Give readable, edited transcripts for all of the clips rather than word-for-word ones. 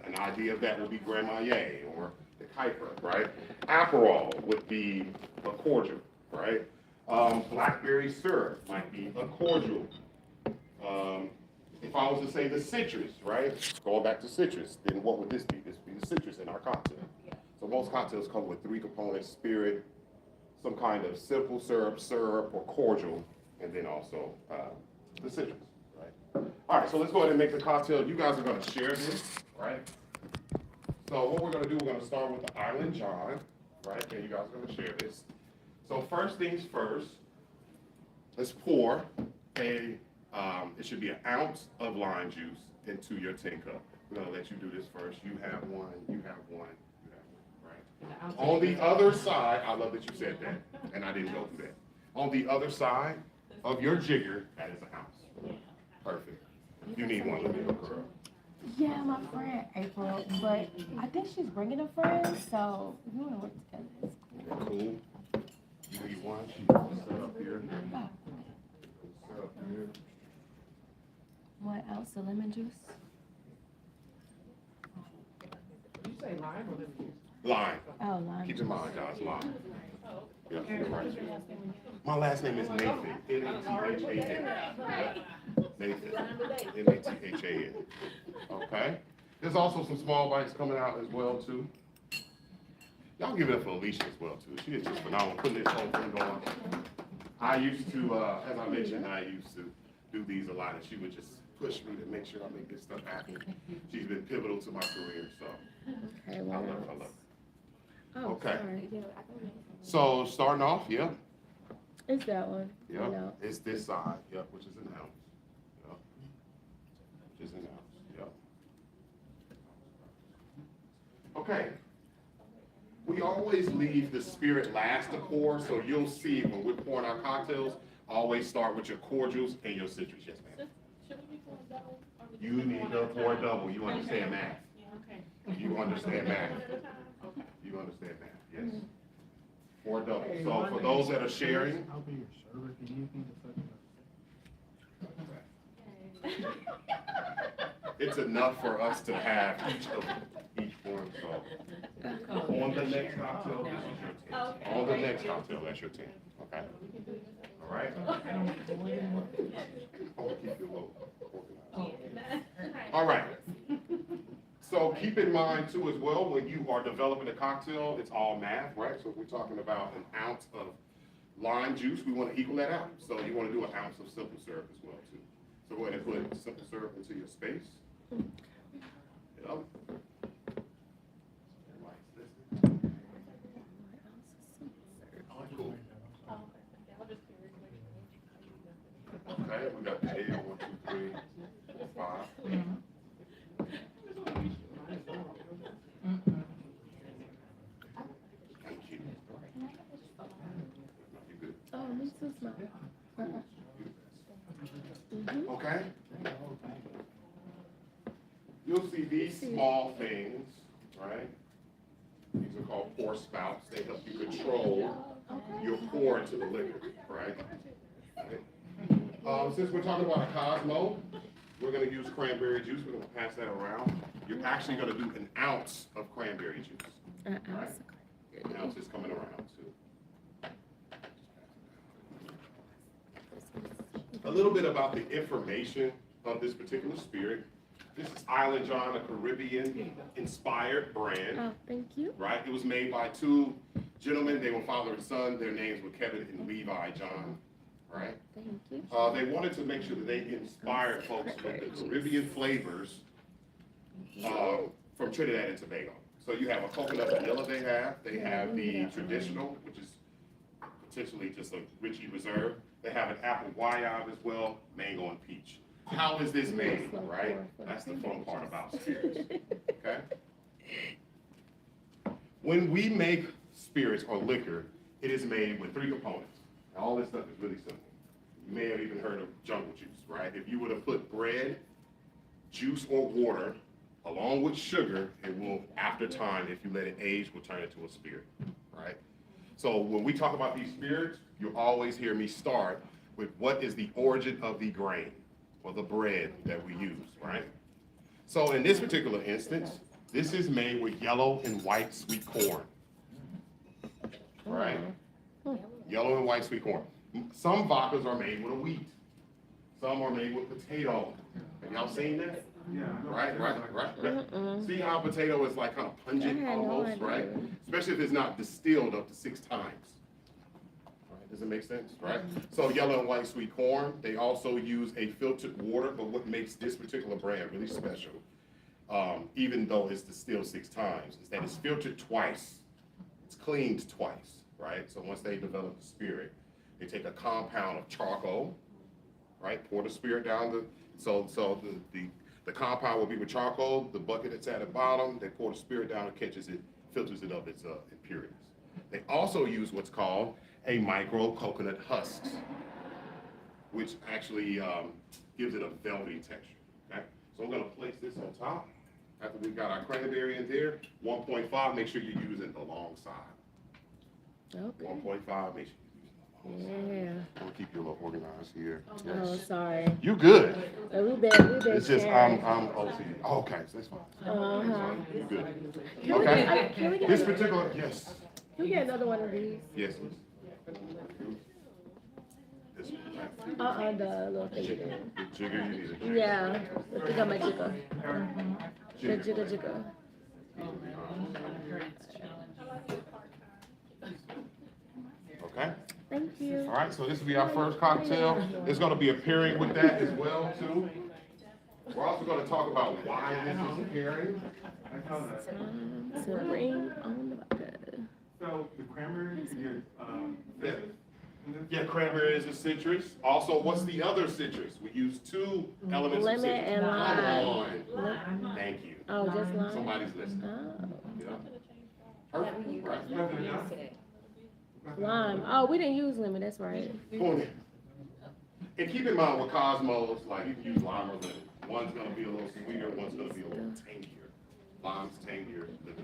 An idea of that would be Grand Marnier or the Kuiper, right? Aperol would be a cordial, right? Blackberry syrup might be a cordial. If I was to say the citrus, right? Going back to citrus, then what would this be? This would be the citrus in our cocktail. So most cocktails come with 3 components: spirit, some kind of simple syrup or cordial, and then also the citrus, right? All right, so let's go ahead and make the cocktail. You guys are gonna share this, right? So what we're gonna do, we're gonna start with the Island John, right? And you guys are gonna share this. So first things first, let's pour it should be an ounce of lime juice into your tin cup. We're gonna let you do this first. You have one, you have one, you have one, right? On the other side, I love that you said that, and I didn't go through that. On the other side of your jigger, that is an ounce. Perfect. You need one, let me go, girl. Yeah, my friend April, but I think she's bringing a friend, so we want to work together. It's cool. Cool. You need one. She set up here. Oh. Set up here. 1 ounce of lemon juice. Did you say lime or lemon juice? Lime. Oh, lime. Keep in mind, guys, lime. Yeah, you're right. My last name is Nathan. Nathan. Nathan. Nathan. Okay. There's also some small bites coming out as well too. Y'all give it up for Alicia as well too. She is just phenomenal putting this whole thing on. I used to, as I mentioned, I used to do these a lot, and she would just push me to make sure I make this stuff happen. She's been pivotal to my career, so Okay, I love her. I love her. Oh, Okay. sorry. So starting off, yeah. It's that one. Yep, No. it's this side, yep, which is an ounce. Yep. Which is an ounce, yep. Okay. We always leave the spirit last to pour, so you'll see when we're pouring our cocktails, always start with your cordials and your citrus. Yes, ma'am. Should we be pouring double? You need to pour double. You understand math. You understand math. You understand math, yes. Pour double. So for those that are sharing, I'll be your server if you need me to fuck it's enough for us to have each one. So on the next cocktail, this is your 10. On the next cocktail, that's your 10. Okay. All right. I'll keep you low. All right. So keep in mind too as well, when you are developing a cocktail, it's all math, right? So if we're talking about an ounce of lime juice, we want to equal that out. So you want to do an ounce of simple syrup as well too. So go ahead and put simple syrup into your space. Yep. Cool. Okay, we got the A, 1, 2, 3, 4, 5. Thank you. You good? Oh, me too small. Okay. You'll see these small things, right? These are called pour spouts. They help you control your pour into the liquor, right? Since we're talking about a Cosmo, we're going to use cranberry juice. We're going to pass that around. You're actually going to do an ounce of cranberry juice. An Right? ounce of cranberry. An ounce is coming around too. A little bit about the information of this particular spirit. This is Island John, a Caribbean-inspired brand. Oh, thank you. Right? It was made by 2 gentlemen. They were father and son. Their names were Kevin and Levi John. Right? Thank you. They wanted to make sure that they inspired folks with the Caribbean flavors from Trinidad and Tobago. So you have a coconut vanilla they have. They have the traditional, which is potentially just a Richie Reserve. They have an apple guayab as well, mango and peach. How is this made, right? That's the fun part about spirits, okay? When we make spirits or liquor, it is made with 3 components. And all this stuff is really simple. You may have even heard of jungle juice, right? If you were to put bread, juice, or water along with sugar, it will, after time, if you let it age, will turn into a spirit, right? So when we talk about these spirits, you'll always hear me start with what is the origin of the grain or the bread that we use, right? So in this particular instance, this is made with yellow and white sweet corn. Right? Yellow and white sweet corn. Some vodkas are made with a wheat. Some are made with potato. Have y'all seen that? Yeah. Right. See how potato is like kind of pungent almost, right? Especially if it's not distilled up to 6 times. Right? Does it make sense, right? So yellow and white sweet corn, they also use a filtered water, but what makes this particular brand really special, even though it's distilled 6 times, is that it's filtered twice. It's cleaned twice, right? So once they develop the spirit, they take a compound of charcoal, right? Pour the spirit down the compound will be with charcoal, the bucket that's at the bottom, they pour the spirit down and catches it, filters it of its impurities. They also use what's called a micro coconut husk, which actually gives it a velvety texture, okay? So I'm gonna place this on top. After we've got our cranberry in there, 1.5, make sure you're using the long side. Okay. 1.5, make sure you're using the long side. Yeah. I'll keep you a little organized here. Oh, sorry. You good. We been It's just, sharing. I'm OCD. Oh, okay, so that's fine. Uh-huh. You good. Can we Okay? get This particular, yes. Can we get another one of these? Yes. This one, right? The little thing. Jigger, you need a jigger. Yeah, I think I'm a jigger. The jigger. Okay? Thank you. All right, so this will be our first cocktail. There's gonna be a pairing with that as well, too. We're also gonna talk about why this is a pairing. I saw that. So bring on the vodka. So the cranberry, Yeah. Yeah, cranberry is a citrus. Also, what's the other citrus? We use 2 elements of Lemon citrus. and lime. Lime. Thank you. Oh, just lime? Somebody's listening. Oh. Yeah. Perfect. Right. Lime. Oh, we didn't use lemon, that's right. Go ahead. And keep in mind with Cosmos, like you can use lime or lemon. One's gonna be a little sweeter, one's gonna be a little tangier. Lime's tangier, lemon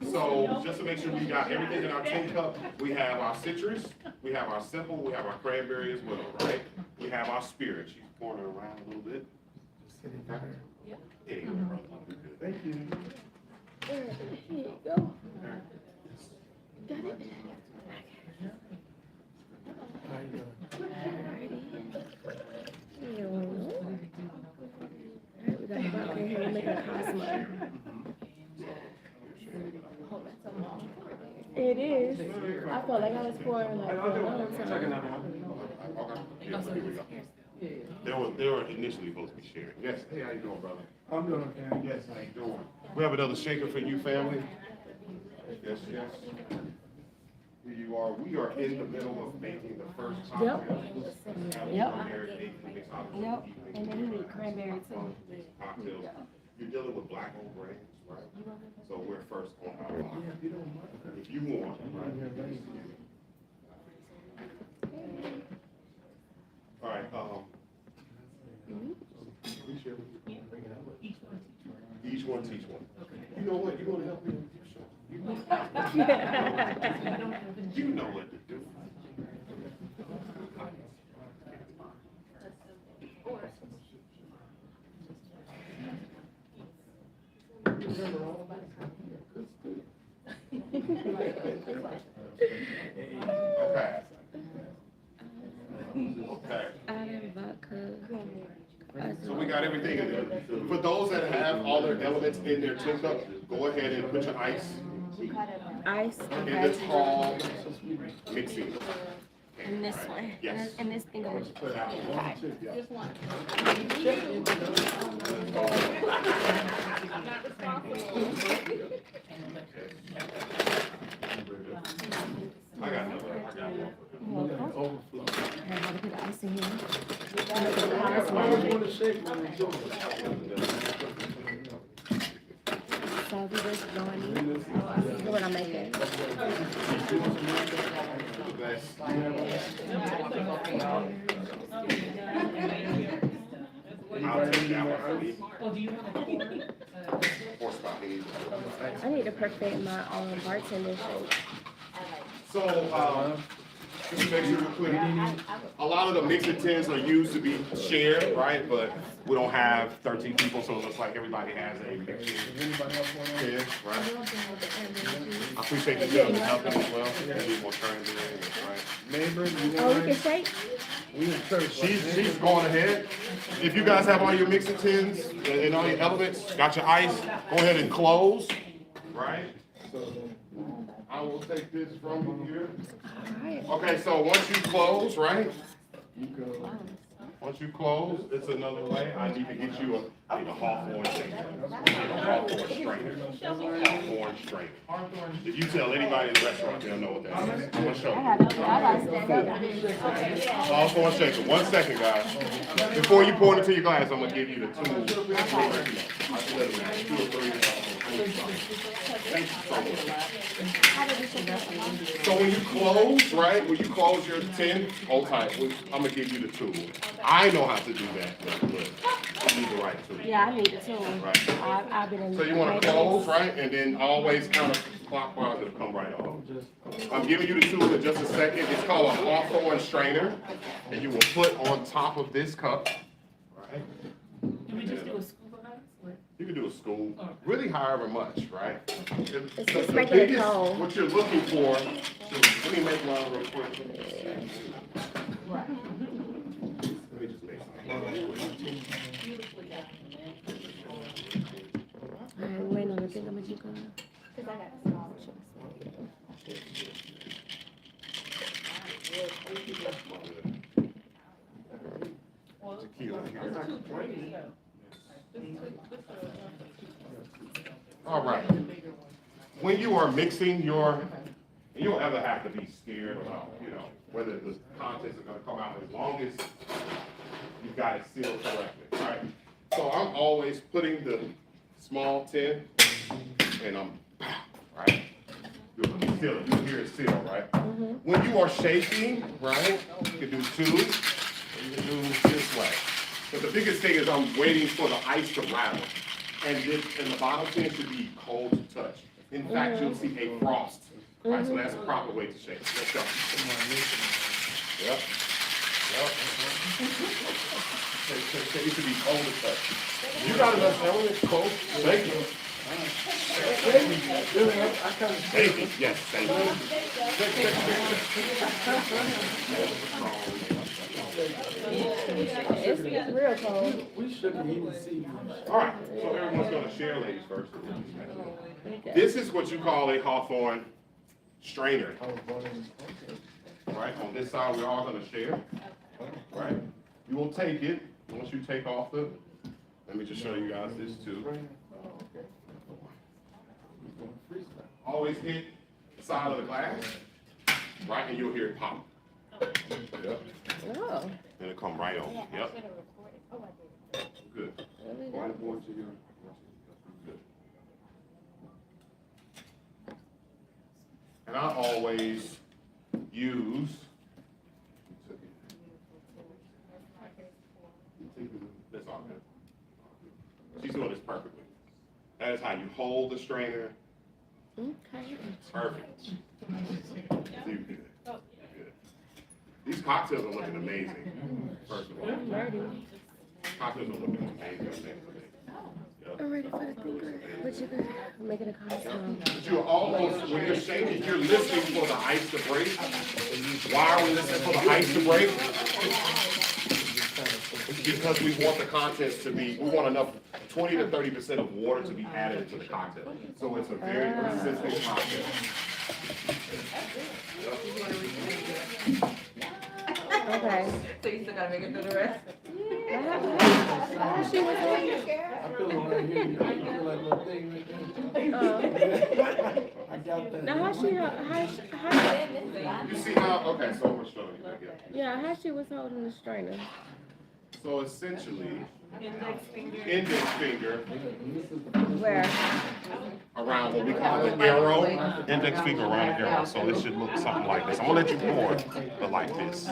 is. So just to make sure we got everything in our tin cup, we have our citrus, we have our simple, we have our cranberry as well, right? We have our spirit. She's pouring it around a little bit. Okay. There you go, brother. You're good. Thank you. Here you go. Got it. Alright, we got the vodka here, we're making a Cosmo. It is. I felt like I was pouring like for a long time. Okay. Yeah, here we go. They were initially supposed to be sharing. Yes. Hey, how you doing, brother? I'm doing okay. Yes, how you doing? We have another shaker for you, family. Yes. Here you are. We are in the middle of making the first cocktail. Yep. And then you need cranberry too. Cocktails. You're dealing with black oak brands, right? So we're first on our vodka. If you want, right? All right, each one teach one. You know what, you wanna help me? You know what to do. Okay. So we got everything in there. For those that have all their elements in their tin cup, go ahead and put your ice Ice, in the okay. tall mixing. And this one. Yes. And this thing over here. Just one. I got another. I gotta put the ice in here. So we just going in. What I'm making. I'll take that one for me. Oh, do you have a Horse coffee. I need to perfect my bartender shake. So, Just to make sure we're clear. A lot of the mixing tins are used to be shared, right? But we don't have 13 people, so it looks like everybody has a mixing tin, right? I appreciate the gentleman helping as well. Maybe more turns in, right? Neighbor, you Oh, we want can shake? we in church. She's going ahead. If you guys have all your mixing tins and all your elements, got your ice, go ahead and close, right? I will take this from you here. Alright. Okay, so once you close, right? Once you close, it's another way. I need to get you a Hawthorne shaker. A Hawthorne strainer. Hawthorne strainer. If you tell anybody in the restaurant, they'll know what that is. I'm gonna show I you. gotta stand up. Hawthorne shaker. 1 second, guys. Before you pour it into your glass, I'm gonna give you the tools. I literally 2 or 3. Thank you so much. So when you close, right, when you close your tin, hold tight. I'm gonna give you the tool. I know how to do that, but you need the right tool. Yeah, I need it too. Right. I've been in. So you wanna close, right, and then always kind of clockwise, it'll come right off. I'm giving you the tool in just a second. It's called a Hawthorne strainer, and you will put on top of this cup, right? Can we just do a scuba dive? You can do a scoop, really however much, right? It's just making it cold. What you're looking for, so let me make one real quick. Let me just make some. I'm waiting on the thing I'm gonna go. Tequila here. All right. When you are mixing your, you don't ever have to be scared about, whether the contents are gonna come out as long as you've got it sealed correctly, right? So I'm always putting the small tin and I'm, right? You'll seal it, you hear it seal, right? When you are shaking, right, you can do 2, or you can do this way. But the biggest thing is I'm waiting for the ice to rattle. And the bottom tin should be cold to touch. In fact, you'll see a frost. All right, so that's the proper way to shake. Let's go. Yep. It should be cold to touch. You got enough when it's cold. Thank you. Thank you. Yes, thank you. It's real cold. We shouldn't even see. All right, so everyone's gonna share, ladies first. This is what you call a Hawthorne strainer. Right, on this side, we're all gonna share. Right, you will take it, once you take off let me just show you guys this too. Always hit the side of the glass, right, and you'll hear it pop. Yep. Oh. And it'll come right on, yep. Good. Good. And I always use, that's all good. She's doing this perfectly. That is how you hold the strainer. Okay. Perfect. You good. Good. These cocktails are looking amazing, first of all. I'm ready. Cocktails are looking amazing. Yep. I'm ready for the finger. What you gonna make it a cocktail? But you're almost, when you're shaking, you're listening for the ice to break. Why are we listening for the ice to break? Because we want the contents to be, we want enough, 20 to 30% of water to be added into the cocktail. So it's a very consistent cocktail. Okay. So you still gotta make it through the rest? How she was on? I feel it right here. I feel like my thing right there. I got that. Now how You see how, okay, so I'm gonna show you again. yeah, how she was holding the strainer. So essentially, index finger Where? around what we call an arrow, index finger around the arrow. So it should look something like this. I'm gonna let you pour, but like this. See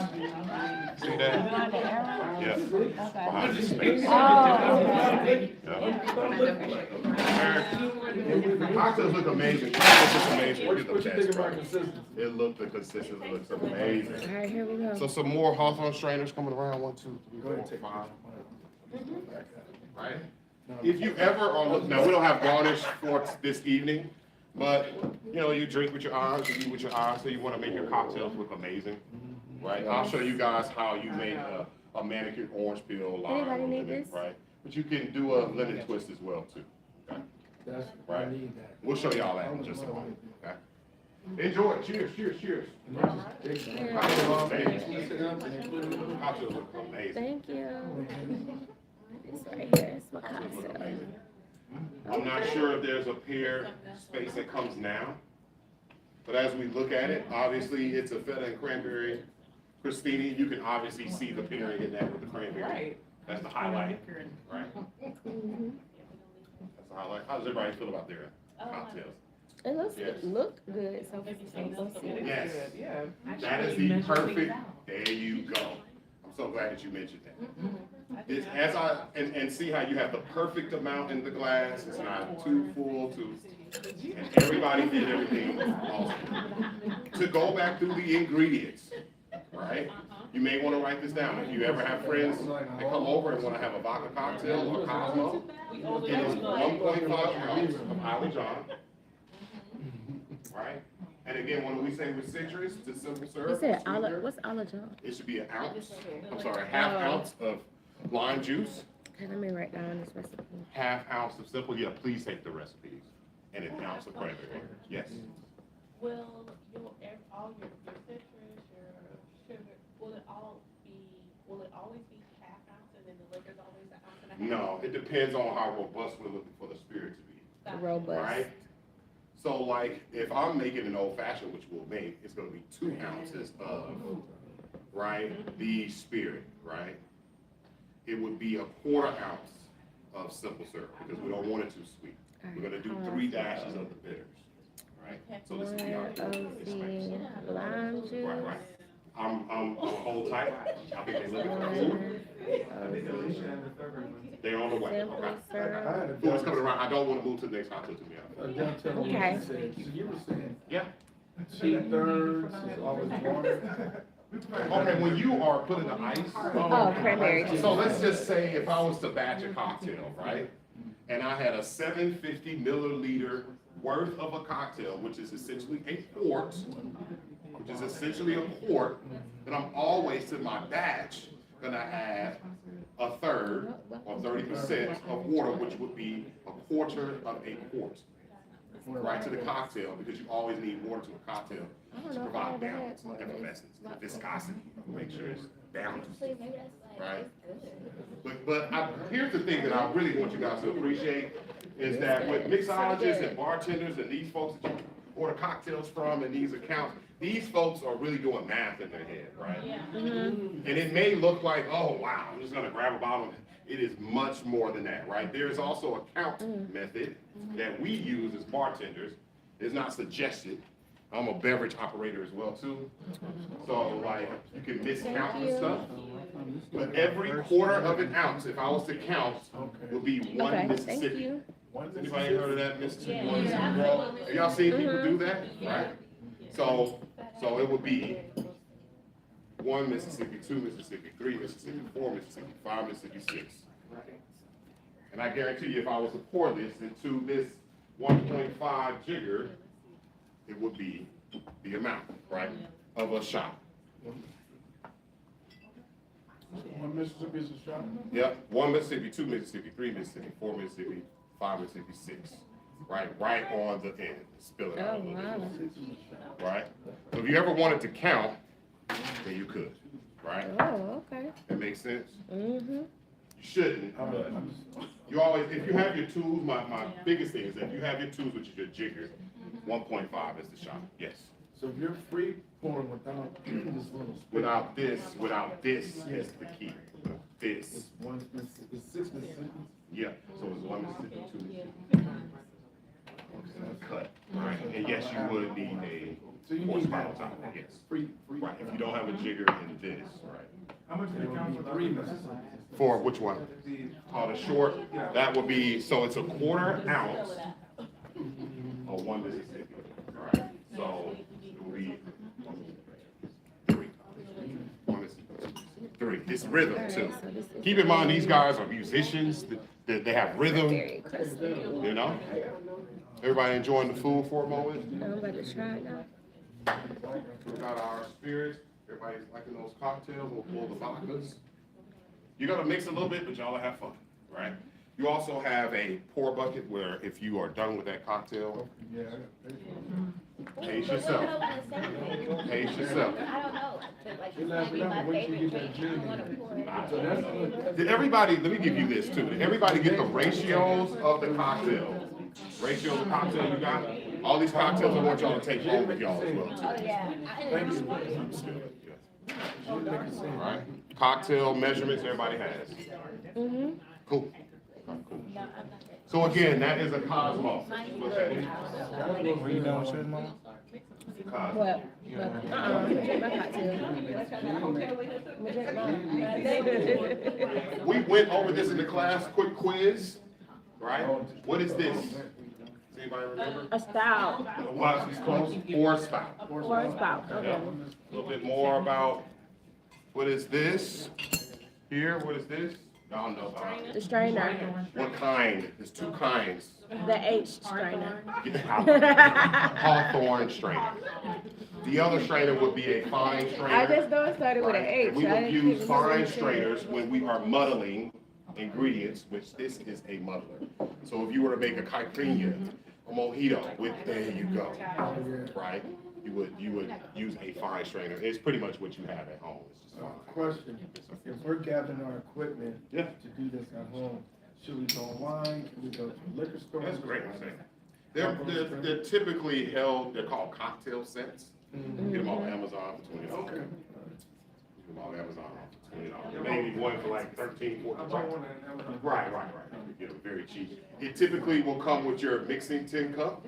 that? Behind the arrow? Yeah. Okay. Behind the space. Oh, okay. Yeah. cocktails look amazing. Cocktails look amazing. What Get the you think best, about right? consistency? It looked, the consistency looks amazing. All right, here we go. So some more Hawthorne strainers coming around. 1, 2, 3, Go ahead, 4, take 5. Mm-hmm. Right? If you ever are looking, now we don't have garnish for this evening, but you know, you drink with your eyes, you eat with your eyes, so you want to make your cocktails look amazing, right? I'll show you guys how you make a manicured orange peel lime Anybody or need lemon, this? right? But you can do a lemon twist as well too. Okay? That's, I Right. need that. We'll show y'all that in just a moment. Okay? Enjoy it. Cheers, cheers, cheers. Cocktails look amazing. Cocktails look amazing. Thank you. This right here is my Cocktails look cocktail. amazing. I'm not sure if there's a pear space that comes now, but as we look at it, obviously it's a feta and cranberry crostini. You can obviously see the pairing in that with the cranberry. Right. That's the highlight, right? Mhm. That's the highlight. How does everybody feel about their cocktails? It looks Yes. look good. So see. Yes. Yeah. That is the perfect, there you go. I'm so glad that you mentioned that. This, as and see how you have the perfect amount in the glass, it's not too full, and everybody did everything awesome. To go back through the ingredients, right? You may want to write this down. If you ever have friends that come over and want to have a vodka cocktail or Cosmo, it is 1.5 ounce of Highly John, right? And again, when we say with citrus, the simple syrup. You said sweetener, olive. What's olive John? it should be an ounce, I'm sorry, half ounce of lime juice, Okay, let me write down this recipe. half ounce of simple, yeah, please take the recipes, and an ounce of cranberry, yes. Will all your citrus, your sugar, will it always be half ounce and then the liquor's always an ounce and a half? No, it depends on how robust we're looking for the spirit to be, Robust. right? So like, if I'm making an old fashioned, which we'll make, it's gonna be 2 ounces of, right, the spirit, right? It would be a 1/4 ounce of simple syrup, because we don't want it too sweet. We're gonna do 3 dashes of the bitters, right? So this is the One of the lime juice. Right, right. I'm hold tight. I think they look One at of They're on the way. simple Okay. syrup. Food is coming around. I don't want to move to the next cocktail to me. Okay. So you were saying Yeah. 2/3 is always water? Okay, when you are putting the ice. Oh, cranberry juice. So let's just say if I was to batch a cocktail, right? And I had a 750 milliliter worth of a cocktail, which is essentially a quart, then I'm always to my batch gonna add 1/3 or 30% of water, which would be 1/4 of a quart, right, to the cocktail, because you always need water to a cocktail to provide balance, effervescence, viscosity, make sure it's balanced, right? Here's the thing that I really want you guys to appreciate, is that with mixologists and bartenders and these folks that you order cocktails from and these accounts, these folks are really doing math in their head, right? And it may look like, oh, wow, I'm just gonna grab a bottle. It is much more than that, right? There is also a count method that we use as bartenders. It's not suggested. I'm a beverage operator as well too. So like, you can miscount and stuff. But every 1/4 of an ounce, if I was to count, would be 1 Okay, thank Mississippi. you. Anybody heard of that, Mississippi? Have y'all seen people do that? Right? So it would be 1 Mississippi, 2 Mississippi, 3 Mississippi, 4 Mississippi, 5 Mississippi, 6. And I guarantee you, if I was to pour this into this 1.5 jigger, it would be the amount, right, of a shot. One Mississippi is a shot? Yep, 1 Mississippi, 2 Mississippi, 3 Mississippi, 4 Mississippi, 5 Mississippi, 6. Right on the end, spill it out a Oh, little bit. wow. Right? So if you ever wanted to count, then you could, right? Oh, okay. That makes sense? Mm-hmm. You shouldn't, but you always, if you have your tools, my biggest thing is that if you have your tools, which is your jigger, 1.5 is the shot, yes. So if you're free pouring without this little. Without this is the key. This, It's 1 Mississippi, it's 6 Mississippi. yeah, so it's 1 Mississippi, 2 Mississippi. Cut, right? And yes, you would need So you a need horsepower that. top, yes. Free. Right, if you don't have a jigger in this, right? How much did it count for 3 Mississippi? For which one? The short, that would be, so it's a 1/4 ounce one Mississippi. All right. So it will be 3. 1 Mississippi. 3. It's rhythm too. Keep in mind these guys are musicians. They have rhythm. You know. Everybody enjoying the food for a moment? I'm about to try it now. We got our spirits. Everybody's liking those cocktails. We'll pull the vodkas. You gotta mix a little bit, but y'all have fun, right? You also have a pour bucket where if you are done with that cocktail, pace yourself. Pace yourself. I don't know, like, this might be my favorite drink, I don't wanna pour it out. Did everybody, let me give you this too. Did everybody get the ratios of the cocktail? Ratios of cocktail you got? All these cocktails I want y'all to take home with y'all as well too. Oh, yeah. All right. Cocktail measurements everybody has. Mm-hmm. Cool. So again, that is a Cosmos. What that is. Cosmos. What? My cocktail. We went over this in the class, quick quiz, right? What is this? Does anybody remember? A stout. Watch these close. Or spout. Or a spout. Yeah. Okay. A little bit more about what is this here? What is this? Y'all know about it. The strainer. What kind? There's 2 kinds. The H strainer. Hawthorne strainer. The other strainer would be a fine strainer. I just know it started with an Right? H. And we I would didn't use think it was fine a strainers when we are muddling ingredients, which this is a muddler. So if you were to make a caipirinha, a mojito, there you go, right? You would use a fine strainer. It's pretty much what you have at home. It's just fine. Question, if we're gathering our equipment Yeah. to do this at home, should we go online, can we go to the liquor store? That's great. They're typically held. They're called cocktail sets. You get them on Amazon for $20. Okay. You get them on Amazon for $20. Maybe one for like 13, 14. Right. You get them very cheap. It typically will come with your mixing tin cup,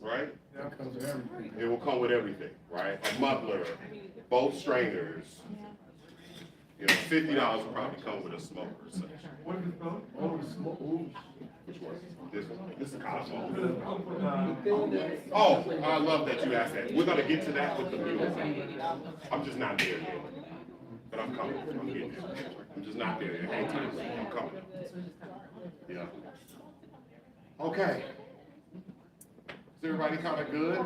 right? That comes with everything. It will come with everything, right? A muddler, both strainers. You know, $50 will probably come with a smoker. So. What is it called? Oh, smoke, ooh. Which one? This one? This is Cosmo. Oh, I love that you asked that. We're gonna get to that with the music. I'm just not there yet. But I'm coming. I'm getting there. I'm just not there yet. Hang tight. I'm coming. Yeah. Okay. Is everybody kind of good?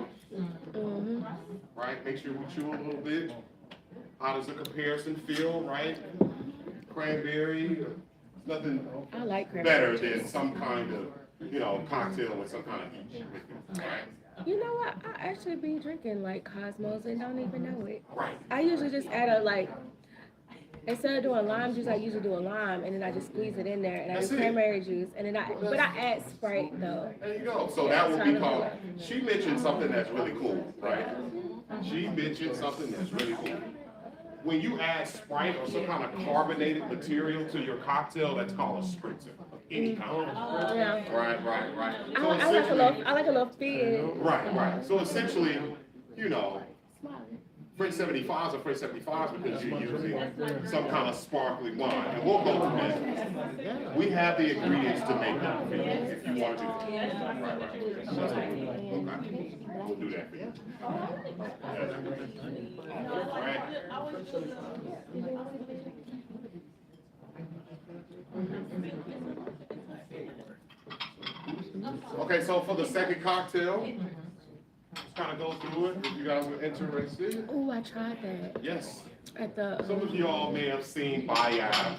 Mm-hmm. Right? Make sure we chew a little bit. How does the comparison feel, right? Cranberry, nothing I like better cranberry. than some kind of, cocktail with some kind of heat with it, right? You know what? I actually be drinking like Cosmos and don't even know it. Right. I usually just add instead of doing lime juice, I usually do a lime and then I just squeeze it in there and I That's do it. cranberry juice and then but I add Sprite though. There you go. So that would be called, she mentioned something that's really cool, right? She mentioned something that's really cool. When you add Sprite or some kind of carbonated material to your cocktail, that's called a spritzer of any kind. Yeah. Right. I So like a little fizz. Right. So essentially, French 75s are French 75s because you're using some kind of sparkling wine. And we'll go through that. We have the ingredients to make them if you want to. Right. Okay. We'll do that for you. All right. Okay, so for the second cocktail, let's kind of go through it if you guys are interested. Oh, I tried that Yes. at the. Some of you all may have seen Bayab.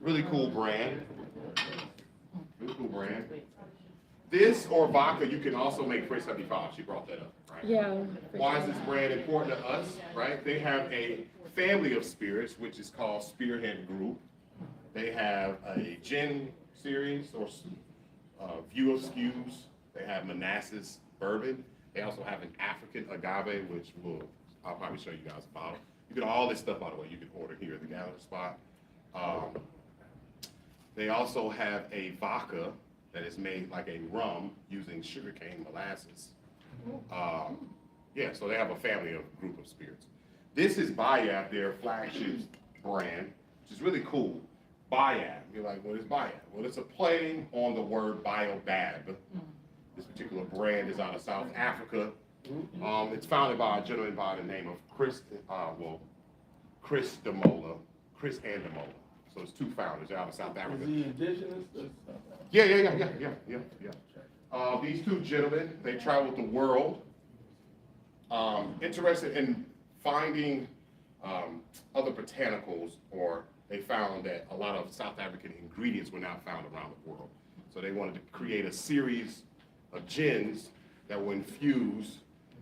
Really cool brand. Really cool brand. This or vodka, you can also make French 75. She brought that up, right? Yeah. Why is this brand important to us, right? They have a family of spirits, which is called Spearhead Group. They have a gin series or View of Skews. They have Manassas Bourbon. They also have an African agave, which I'll probably show you guys about. You get all this stuff, by the way, you can order here at the Gallery Spot. They also have a vodka that is made like a rum using sugarcane molasses. So they have a family of group of spirits. This is Bayab, their flagship brand, which is really cool. Bayab, you're like, what is Bayab? Well, it's a play on the word biobab. This particular brand is out of South Africa. It's founded by a gentleman by the name of Chris Demola. So it's two founders out of South Africa. Is he indigenous? Yeah. These two gentlemen, they traveled the world, interested in finding other botanicals, or they found that a lot of South African ingredients were not found around the world. So they wanted to create a series of gins that were infused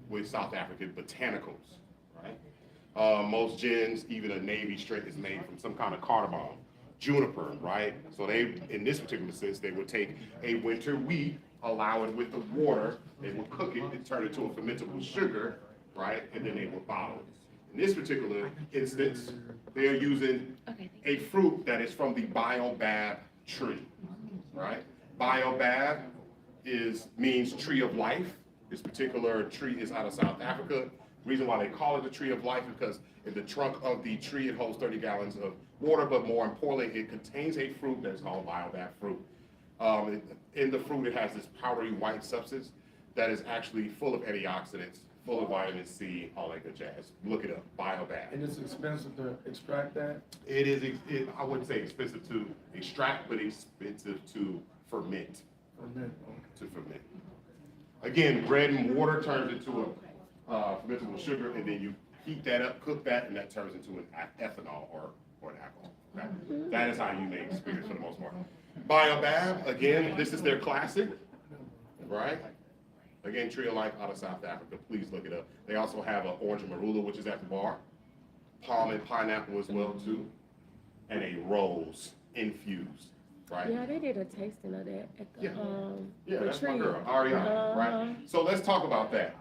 with South African botanicals, right? Most gins, even a navy straight, is made from some kind of cardamom, juniper, right? So they, in this particular sense, they would take a winter wheat, allow it with the water, they would cook it and turn it to a fermentable sugar, right? And then they would bottle it. In this particular instance, they are using a fruit that is from the baobab tree, right? Baobab means tree of life. This particular tree is out of South Africa. Reason why they call it the tree of life is because in the trunk of the tree, it holds 30 gallons of water, but more importantly, it contains a fruit that's called baobab fruit. In the fruit, it has this powdery white substance that is actually full of antioxidants, full of vitamin C, all that good jazz. Look it up, baobab. And it's expensive to extract that? It is, I wouldn't say expensive to extract, but expensive to ferment. To ferment. Again, bread and water turns into a fermentable sugar, and then you heat that up, cook that, and that turns into an ethanol or an alcohol. Okay? That is how you make spirits for the most part. Baobab, again, this is their classic, right? Again, Tree of Life out of South Africa. Please look it up. They also have an orange and marula, which is at the bar. Palm and pineapple as well too, and a rose infused. Right? Yeah, they did a tasting of that at the Yeah, that's my retreat. girl, Ariana, right? So let's talk about that.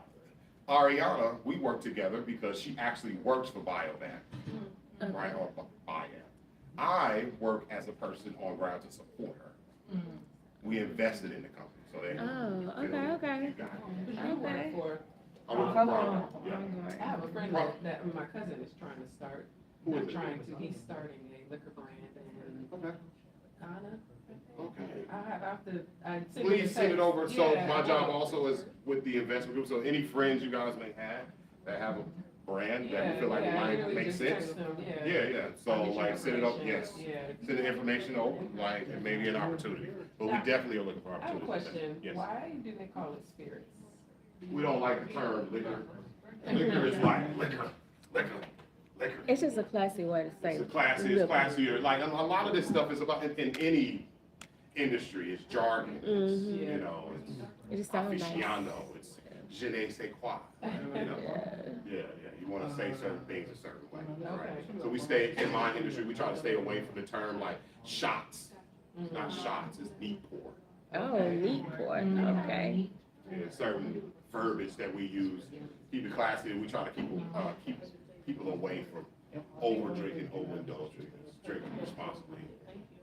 Ariana, we work together because she actually works for Baobab, right? Or Baobab. I work as a person on ground to support her. We invested in the company, so they. Okay. You got it. Who do you work for? I work for Pronghorn. Yeah. I have a friend that my cousin is trying to start. Who is Not it? trying to, he's starting a liquor brand in Okay. Ghana. Okay. I have to, Please send it over. So Yeah, my I job will. also is with the investment group. So any friends you guys may have that have a brand that you feel like might make sense. Yeah. So like send it up. Yes. Send the information over. Like it may be an opportunity. But we definitely are looking for I have a opportunities. question. Yes. Why do they call it spirits? We don't like the term liquor. Liquor is like liquor. It's just a classy way to say It's classier. Like a lot of this stuff is about in any industry. It's jargon. It's, you know, It just it's sounds nice. aficionado. It's je ne sais quoi. You know? Yeah. You want to say certain things a certain way, right? So we stay in my industry. We try to stay away from the term like shots. It's not shots. It's neat pour. Oh, neat pour. Okay. Yeah, certain verbiage that we use. Keep it classy. We try to keep people away from over drinking, overindulging, drinking responsibly.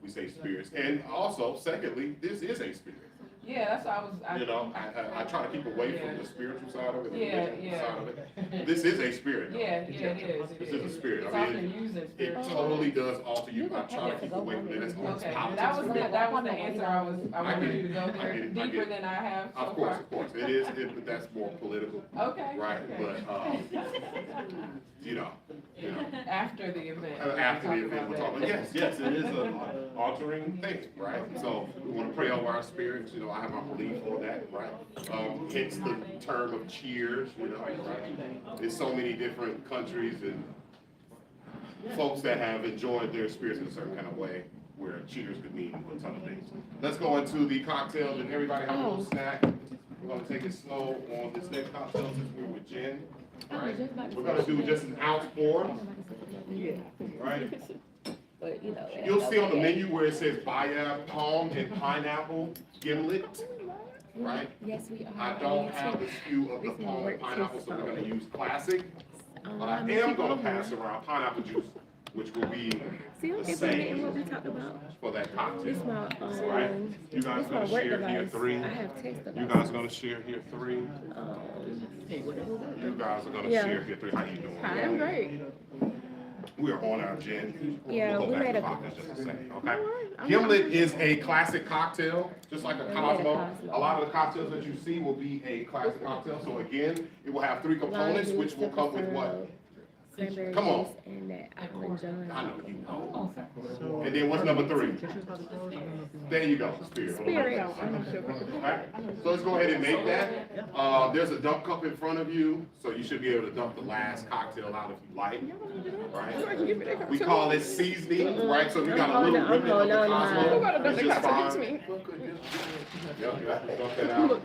We say spirits, and also, secondly, this is a spirit. Yeah, that's what I was. You know, I try to keep away from the spiritual side of it, the religious Yeah. side of it. This is a spirit. Though. Yeah, it is. This is a spirit. It's I often mean, used in it spiritual. totally does alter you. I try to keep away from it. That's almost Okay, politics. that was for the, me. that was the answer I wanted you to go I there, get it. deeper than I have so Of far. course. It is, but that's more political. Okay. Right, Okay. but, you know. After the event. After the we'll event, we'll talk talk, about yes, it is an altering thing, right? So we want to pray over our spirits, you know, I have my belief on that, right? Hence the term of cheers, you know, right? There's so many different countries and folks that have enjoyed their spirits in a certain kind of way, where cheers could mean a ton of things. Let's go into the cocktails, and everybody have a little snack. We're gonna take it slow on this next cocktail since we're with gin. All right, we're gonna do just an ounce pour, right? But, you know. You'll see on the menu where it says Baobab, palm, and pineapple gimlet, right? Yes, we are. I don't have the SKU of the palm and pineapple, so we're gonna use classic. But I am gonna pass around pineapple juice, which will be See, I'm the implementing what same we talked about. for that cocktail. This my, Right? You guys this my gonna work share here device. 3. I have text You device. guys gonna share here 3. You guys are gonna Yeah. share here 3. How you doing? Hi, I'm great. We are on our gin. Yeah, We'll we go back made to a- vodka just a second, okay? Gimlet is a classic cocktail, just like a made a Cosmo. Cosmo. A lot of the cocktails that you see will be a classic cocktail. So again, it will have three components, Lime which juice, will come with simple what? syrup, cranberry Come on. juice, and that apple I John. know you know. And then what's number three? There you go, spirit. Spirit. Alright, so let's go ahead and make that. There's a dump cup in front of you, so you should be able to dump the last cocktail out if you like. Right? We call it seasoning, right? So if you got a little ribbon of the Cosmo, it's just fine. Yep, you have to dump that out.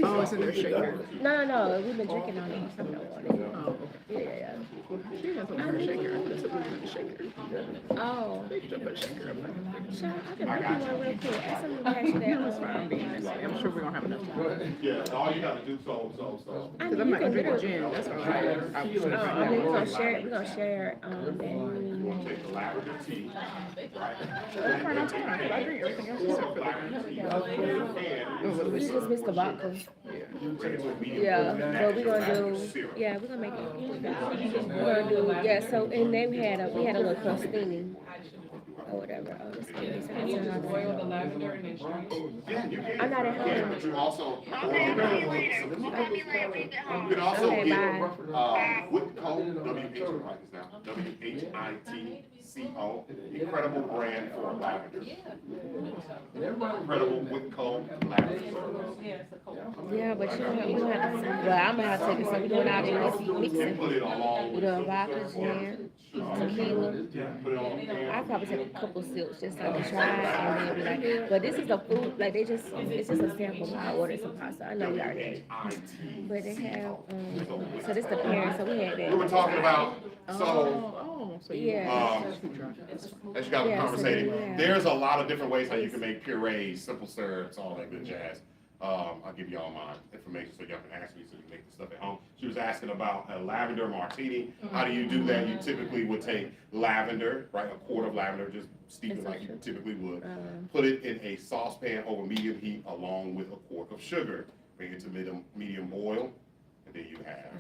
Oh, it's in their shaker. No, we've been drinking on it. You probably don't want it. Oh, okay. Yeah. She has a little shaker. That's a little shaker. Oh. They should put a shaker up there. Sean, I can make you one real quick. Ask them to pass you that. That's fine. I'm being nice. I'm sure we're gonna have enough time. Yeah, all you gotta do, so. I Because mean, I'm you not can gonna drink literally. gin. That's all right. I mean, we're gonna share. We're gonna share. You wanna take the lavender tea, right? That's fine. That's fine. 'Cause I drink everything else except for the Lavender tea. We just mix the vodka. Yeah. Yeah, but we're gonna do. Yeah, we're gonna make it. We're gonna do. Yeah. So and then we had a little crostini or whatever. Oh, this is Boil the lavender and then strain it. Yeah, you can. I'm not at home. But you also. You can also Okay, get, bye. Whitco, write this down, WHITCO, incredible brand for lavender. Incredible Whitco lavender. Yeah, but you don't have to. Well, I'm gonna have to take it. So we're doing all this You mixing. put it along We're with. doing vodka, gin, tequila. Put it on the pan. I probably take a couple sips just so I can try it and then be like, but this is a food, like it's just a sample. I ordered some pasta. I know you already ate. But they have, so this the parents, so we had that. We were talking about, so, Oh, so you. Yeah. as you guys were Yeah, so conversating, yeah. there's a lot of different ways how you can make purees, simple syrups, all that good jazz. I'll give y'all my information so y'all can ask me so you can make the stuff at home. She was asking about a lavender martini. How do you do that? You typically would take lavender, right, a quart of lavender, just steep it like you typically would. Put it in a saucepan over medium heat along with a quart of sugar. Bring it to medium boil, and then you have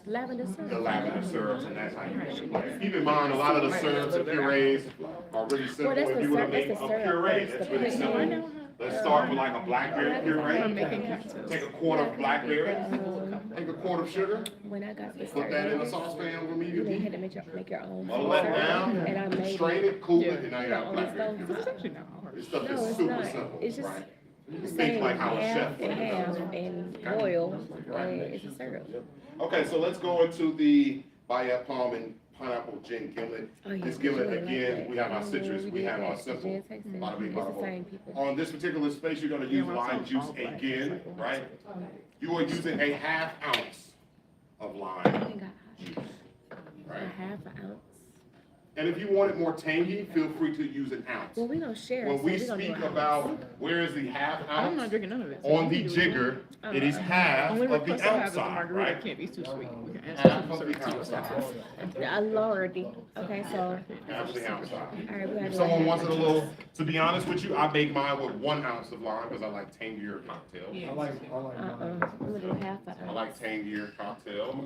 Lavender the syrup. lavender syrups, and that's how you make it. Keep in mind, a lot of the syrups and purees are really simple. that's If the you wanna syrup, make that's a the syrup, puree, that's that's the really puree. simple. Let's start with like a blackberry puree. Making cocktails. Take a quart of blackberry, take a quart of sugar, When I got this put that in a started, saucepan over you medium had heat. to make your own. Muddle that down, And I made strain it. it, cool it, and now you got on the blackberry. stove. It's actually not hard. This stuff No, is it's super not. simple, It's just right? the Think same like how a chef half would and do it. half and boil, and it's a syrup. Okay, so let's go into the Bayat Palm and Pineapple Gin Gimlet. Oh, yeah, This gimlet, really like again, that. we have our Oh, citrus, we did have our that. simple. Gin tastes it. Bada bing, It's bada the boom. same people. On this particular space, you're gonna use lime juice again, right? You are using a half ounce of I lime think juice, a right? half an ounce. And if you want it more tangy, feel free to use an ounce. Well, we gonna share. When so we we gonna do speak an ounce. about where is the half I'm not ounce drinking none of it. on the jigger, it is half Only of the request I have ounce is the size, margarita right? can't be too sweet. We can add Half some of syrup the to ounce it. size. I lowered it. Okay, so, Half of the ounce size. all right, we gotta If do someone a wants it half. a little, to be honest with you, I make mine with 1 ounce of lime because I like tangier cocktails. I like I'm gonna do half an I ounce. like tangier cocktails.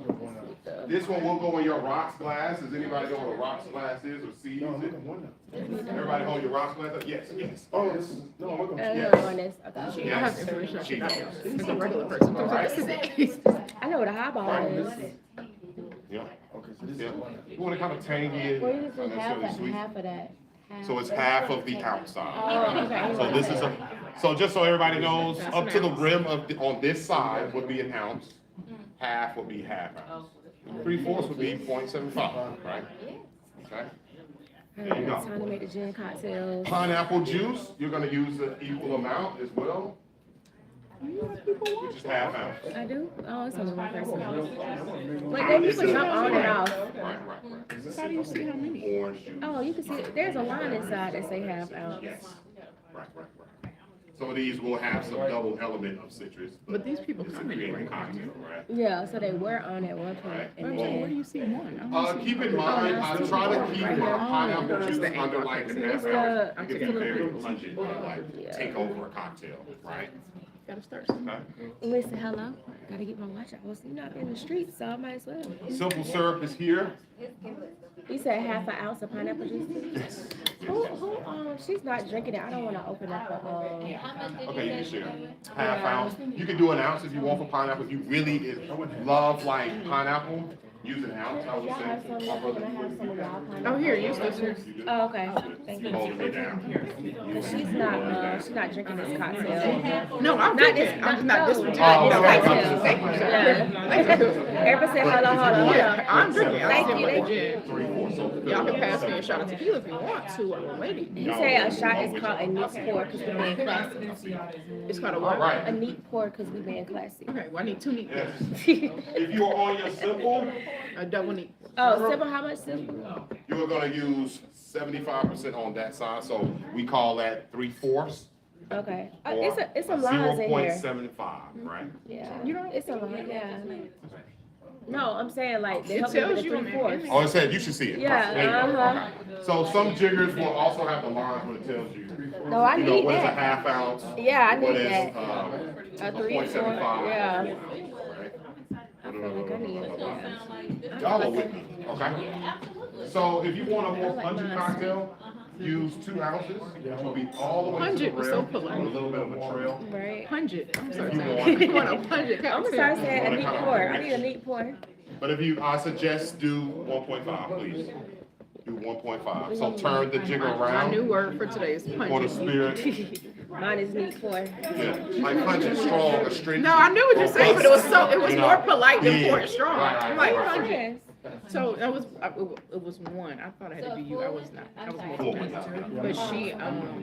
This one will go in your rocks glass. Does anybody know what a rocks glass is or sees No, it? look at one. Everybody hold your rocks glass? Yes, yes. Oh, this is, no, we're gonna. I'm gonna run this. Okay. I have Yes. information I She should not knows. know. As a regular person. All right. This is it. I know what a highball is. Yeah. Okay, so this Yeah. is one. You want it kind of tangy and Well, you not just do half necessarily sweet. of that. So it's half of the ounce size. Oh, okay. So this is so just so everybody knows, up to the rim of, on this side would be an ounce. Half would be half ounce. 3/4 would be 0.75, right? Okay. All right, it's time to make the gin cocktails. Pineapple juice, you're gonna use an equal amount as well. Which is half ounce. I do? Oh, it's only one person. Wait, then you can jump on and off. Right. How do you see how many? Orange juice. Oh, you can see, there's a line inside that say half ounce. Yes. Right. Some of these will have some double element of citrus. But these people It's a come in creating right cocktail, right? Yeah, so they were on at one point. Right. And Where do then, you see one? I don't see Keep in one. mind, I try to keep my pineapple juice the under angle. like an It's half ounce. the- It can be very pungent, like Yeah. take over a cocktail, right? Gotta start somewhere. Okay. Listen, hello. Gotta get my watch out. You know, I'm in the streets, so I might as well. Simple syrup is here. You said half an ounce of pineapple juice? Yes. She's not drinking it. I don't want to open up a, Okay, you can share. Half ounce. You can do an ounce if you want for pineapple. If you really love like pineapple, use an ounce. I would y'all have some, say. can I have some of y'all pineapple? Oh, here, use this one. You do? Oh, okay. Thank you. Holding me down. She's not drinking this cocktail. No, I'm Not drinking. this, I'm just not this one. Oh, tonight. You know, okay. cocktails. Thank you, sir. Everybody say hold on. Yeah, I'm drinking. Thank I'm you. still legit. 3, 4, so Y'all can pass me a shot of tequila if you want to. I'm waiting. You say a shot is called a neat pour because we're being classy. It's called a All what? A right. neat pour because we're being classy. Okay, well, I need 2 neat. Yes. If you are on your simple, A double neat. Oh, simple, how much simple? you're gonna use 75% on that side, so we call that 3/4. Okay. Or It's some lines in here. 0.75, right? Yeah. You know, it's a line, yeah. No, I'm saying like they It help you with tells the you on 3/4. Oh, it said you should see it. Yeah, There you go. uh-huh. Okay. So some jiggers will also have the lines where it tells you, No, I you know, need what is a that. half ounce? Yeah, I What need is, that. A 3/4, 0.75? yeah. Right? I feel like I need it. Y'all are with me, okay? So if you want a more pungent cocktail, use 2 ounces, which will be all the way to the Pungent was so rim, polite. with a little bit of a trail. Right. Pungent. I'm sorry. You saying. You want a pungent I'm gonna cocktail? start saying a neat pour. I need a neat pour. But if you, I suggest do 1.5, please. Do 1.5. So turn the jigger My new around word for today is for the pungent. spirit. Mine is neat pour. Yeah, like pungent, strong, astringent. No, I knew what you're saying, but it was You know, more polite than yeah. pour it strong. Right, I'm like, right, right. pungent. Yes. So that was, it was 1. I thought it had to be you. I was not. I was more Cool. polite. But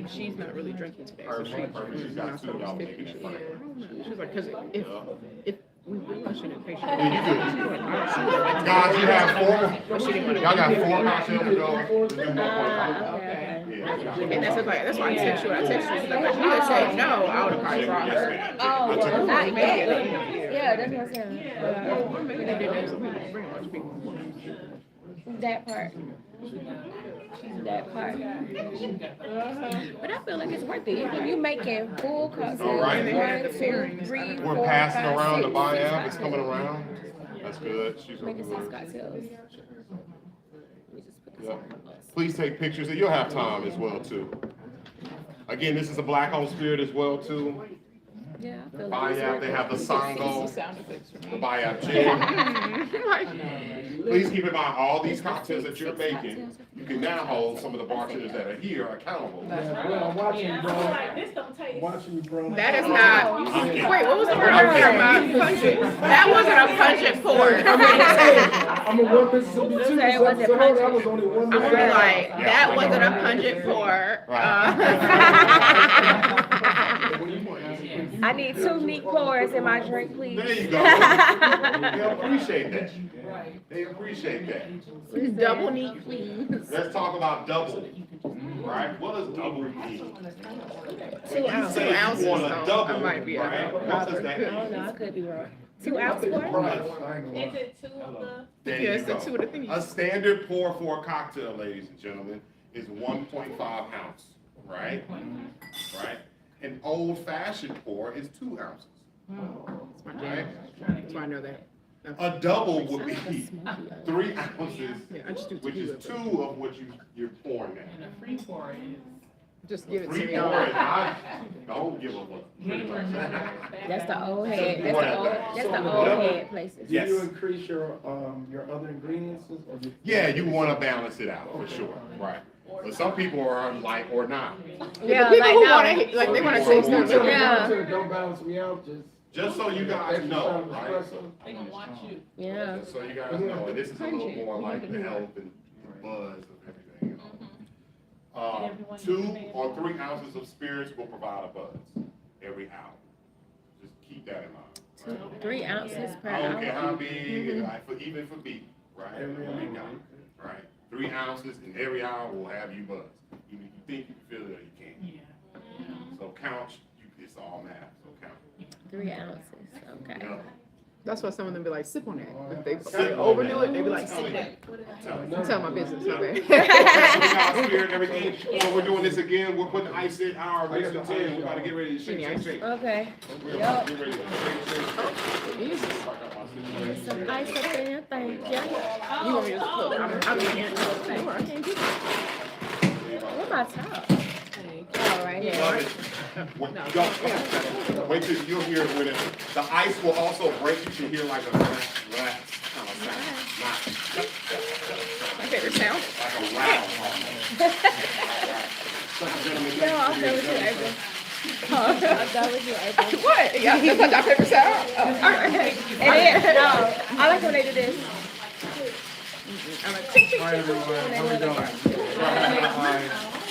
she's not really drinking today. So Perfect, perfect. She's got 2, y'all making it fun. She was like, because if we realized she didn't pay, she Yeah, you good. Guys, you have 4, y'all got 4 cocktails to go. Let's do 1.5. Okay. Yeah. and that's why I text you. I text you. Like, if you had said no, I would have probably brought Yes, her. ma'am. Oh, I took well, it. not yet. Yeah, that's what I'm saying. Maybe they did that so we can bring a bunch of people. That part. That part. But I feel like it's worth it. If you making full cocktails, All right. 1, 2, 3, 4, We're passing 5, around the 6, biab. It's 6 coming around. That's good. She's Making 6 good. cocktails. Let me just put this Yeah. on my bus. Please take pictures, and you'll have time as well too. Again, this is a black-owned spirit as well too. Yeah, I feel like it's Biab, worth they it. have the sango, Sound effects for the me. biab gin. Please keep in mind, all these cocktails that you're making, you can now hold some of the bartenders that are here accountable. Well, I'm watching you, bro. This don't taste. Watching you, bro. That is not. Wait, what was the word you were talking about? Pungent. That wasn't a pungent pour. I'm a 1 Mississippi too. Say it wasn't So that was only 1 I'm gonna be Mississippi. like, that wasn't a pungent pour. I need 2 neat pours in my drink, please. There you go. They appreciate that. They appreciate that. Double neat, please. Let's talk about double, right? What does double mean? When you ounces. say 2 ounces, you want so a I double, might be right? What does that I don't mean? know, I could be wrong. 2 ounce pour? Right. Is it 2 of the? There Yeah, you it's the go. 2 of the things. A standard pour for a cocktail, ladies and gentlemen, is 1.5 ounce, right? Right? An old-fashioned pour is 2 ounces, That's my right? jam. That's why I know that. A double would be 3 ounces, Yeah, I just do which is tequila. 2 of what you're pouring now. Just give it to Free me. pour all. is don't give a fuck. That's the old head, that's the old head places. Do Yes. you increase your other ingredients or do you? Yeah, you want to balance it out for sure, right? But some people are like or not. Yeah, People who like wanna, no. like they wanna So taste what's their up? Yeah. Don't balance me out, just. Just so you guys know, right? They gonna watch you. Yeah. Just so you guys know, and this is a little more like the health and buzz of everything. 2 or 3 ounces of spirits will provide a buzz every hour. Just keep that in mind. Right? 3 ounces per I don't care hour. how big, like even for beef, right? Right? 3 ounces in every hour will have you buzz. Even if you think you can feel it or you can't. So count, it's all math, so count. 3 ounces, okay. Yeah. That's why some of them be like, sip on that. If they overdo it, they be like, sip that. Tell my business, my bad. Spirit, everything. So we're doing this again. We're putting ice in our mixing tin. We're about to get ready to shake. Okay. We're about to get ready to shake. Some ice up there, thank you. You want me to just look? I'm here. Sure, I can't do that. What my top? Oh, right here. Wait till you'll hear it when the ice will also break. You should hear like a relax kind of sound. My favorite sound. Like a round. No, I'm done with you, April. I'm done with you, April. What? Yeah, that's not your favorite sound? Oh, all right. It is. No, I like when they do this. I'm like, tick, tick, Hi tick. everyone, how we doing?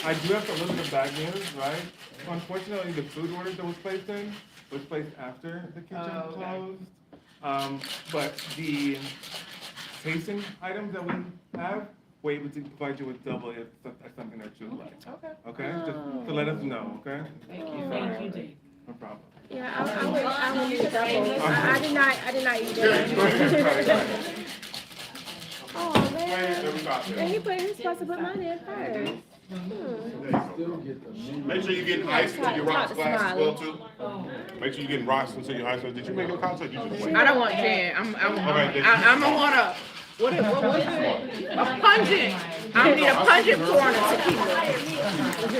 I do have to look at the bad news, right? Unfortunately, the food order that was placed in was placed after the kitchen closed. But the tasting items that we have, we're able to provide you with double if that's something that you would like. Okay? Just to let us know, okay? Thank you, Dave. No problem. Yeah, I would need a double. I did not eat that. Oh man. And he supposed to put mine in first. Make sure you're getting ice into your rocks glass as well too. Make sure you're getting rocks into your ice. Did you make a cocktail? You just wait. I don't want gin. I'm gonna want a, what was it? A pungent. I need a pungent pour on a tequila.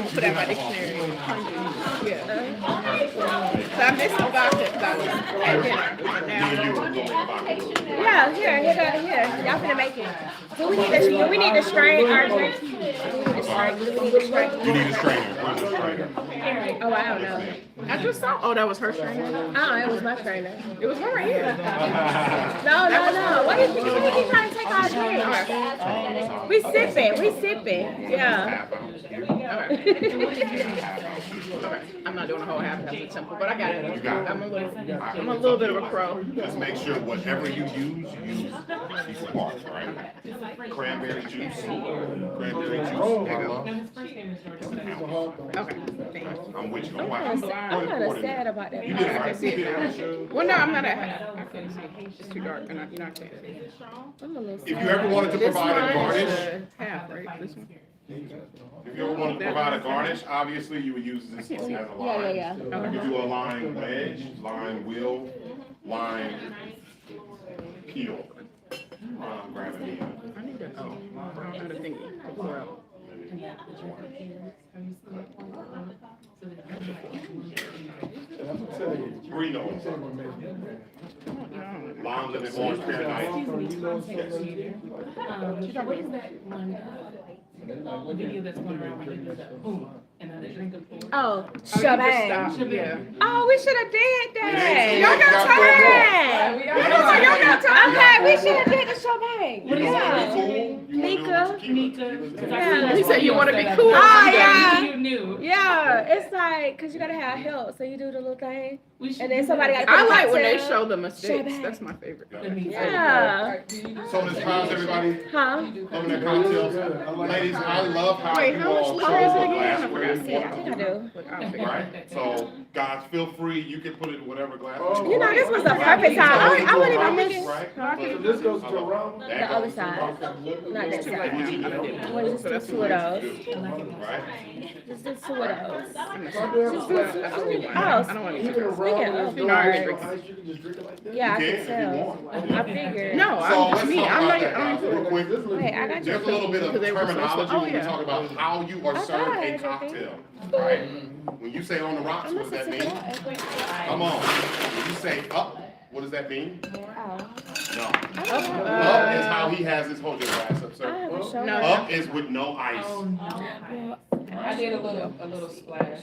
Put that in my dictionary. Pungent. Yeah. So I missed the vodka because at dinner. Yeah, here. Y'all finna make it. Do we need to strain our drink? Do we need to strain? You need a strainer. Where's the strainer? Oh, I don't know. I just saw, oh, that was her strainer. Oh, it was my strainer. It was one right here. No. Why you keep trying to take our drink? We sipping. Yeah. I'm not doing a whole half. That's simple, but I got it. You got it. I'm a little bit of a pro. Just make sure whatever you use these parts, right? Cranberry juice, and Okay. Thanks. I'm with you. I'm I'm kind of sad about that. You did it right. See it now. Well, no, I'm not at half. I couldn't see. It's too dark, and you're not saying it. I'm a little If you sad. ever wanted to This provide a one garnish, is half, right? This one. if you ever wanted to provide a garnish, obviously you would use this one as a line. Yeah. You could do a line wedge, line wheel, line peel. Grab it. I need to, oh, I don't have a thingy to pour out. Burrito. Lime lemon orange paradise. What is that one video that's going around where they do that? Boom, and then they drink a pour. Oh, Stop. shebang. Yeah. Oh, we should have did that. Y'all got Y'all got time. Okay, we should have did the shebang. Yeah. Nika. He said you want to be cool. Oh, yeah. You knew. Yeah, it's like, cause you gotta have help, so you do the little thing, We should and then do somebody that. got. I like when they show the mistakes. Shebang. That's my favorite. Yeah. So this how's everybody? Huh? Loving their cocktails. Ladies, I love how Wait, you how all much chose is the it again? I glassware. forgot. Yeah, I think I do. Right? So guys, feel free. You can put it in whatever glass. You know, this was the perfect time. I wasn't even thinking. Right? So this goes to Ron? The other side, not that side. Well, just do two of those. Right? Just do two of those. I don't want to Speaking of, You know, I already drink. Ice, you can just drink it like that? yeah, I You can can if you tell. want. I figured. No, So I'm let's me. talk I'm about not. that, guys, real quick. Wait, I got Just a little bit of Because they were supposed to- terminology oh, when we yeah. talk about how you are served a Okay. cocktail. Right? When you say on the rocks, what does that mean? Come on. When you say up, what does that mean? Oh. No. Up is how he has his whole glass up, I sir. have a show. No. Up is with no ice. I did a little splash.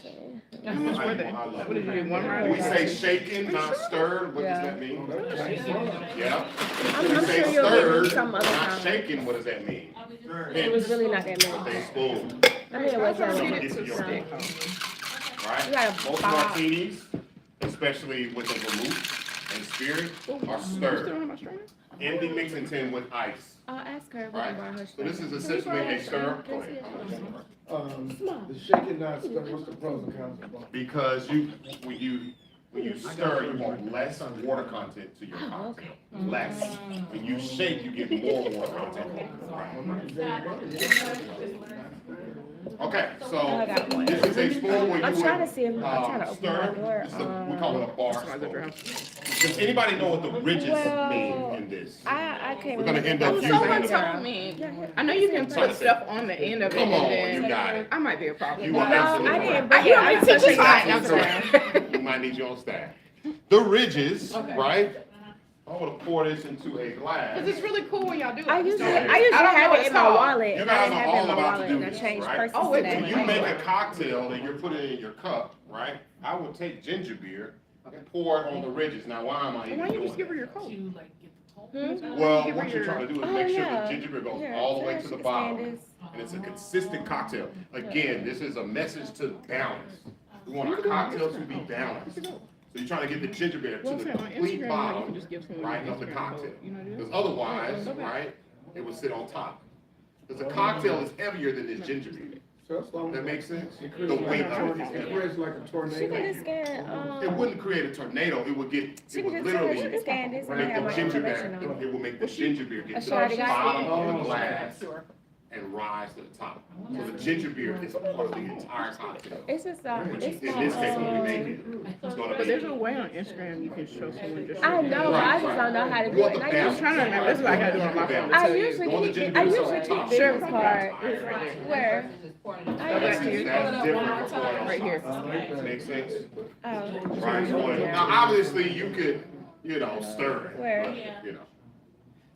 How much were they? What did you do? One round? When we say shaken, not stirred, what does that mean? Yeah. I'm When we say sure you'll get stirred, me some other not time. shaken, what does that mean? It was really not that Okay, many. spoon. I mean, it was Give only. you your You right? gotta Most bob. martinis, especially with the vermouth and spirit, are stirred in the mixing tin with ice. I'll ask her if we Right? can borrow her So this is strainer. essentially a stir. Go ahead. The shaking not stir, what's the pros and cons of both? Because when you When you stir, you want less water content to your Oh, cocktail. okay. Less. When you shake, you get more water content. Okay, I so got one. this is a spoon where you I'm would trying to see if I'm trying to open stir. my door. This is we call it a bar spoon. Does anybody know what the ridges Well, mean in this? I can't We're gonna remember. end up Okay, using Someone it. told me, I know you can put stuff on the end of it, Come on, and you got then it. I might be a problem. You No, are absolutely I right. didn't bring You it. want me I to took teach it you? out. Absolutely. You might need you on staff. The ridges, right? I'm gonna pour this into a glass. Cause it's really cool when y'all do it. I usually don't have know it what in my it's called. wallet. You I guys didn't are have it in all my about to wallet, do and I this, changed right? purses Oh, wait, today. When you make a cocktail and you're putting it in your cup, right? I would take ginger beer and pour it on the ridges. Now, why am I Why even don't you just doing give her that? your coat? To like get the cold. Well, Give her what you're your- trying to do is Oh, make sure yeah. the ginger beer goes Here, all the way so to she the can bottom. stand this. And it's a consistent cocktail. Again, this is a message to balance. We want our cocktails to be balanced. So you're trying to get the ginger beer to Well, the say on complete Instagram, you bottom, can just give someone right, your of the Instagram cocktail. code. You know that? Because otherwise, right, it would sit on top. Because the cocktail is heavier than this ginger beer. So that's long. That makes sense? It The creates weight like of it a is tornado. It heavier. creates like a She can tornado. just scan, It wouldn't create a tornado, it would get, she it can would just literally scan this and make have the my ginger information beer, on it. it will make the ginger beer get to she the already got bottom it. of the glass and rise to the top. So the ginger beer is a part of the entire cocktail. It's just, Which it's in this case, when we my, make it, it's gonna But there's be. a way on Instagram you can show someone just. I know, but I just don't know how to do it. And I I'm trying to remember. That's what I gotta do on my phone. I tell you. usually Go on the keep, ginger I beer usually on top. keep business cards. Right. Where? That's different from going on Right here. top. Makes sense? Oh, Right, so, now obviously you could, stir it. Where? but,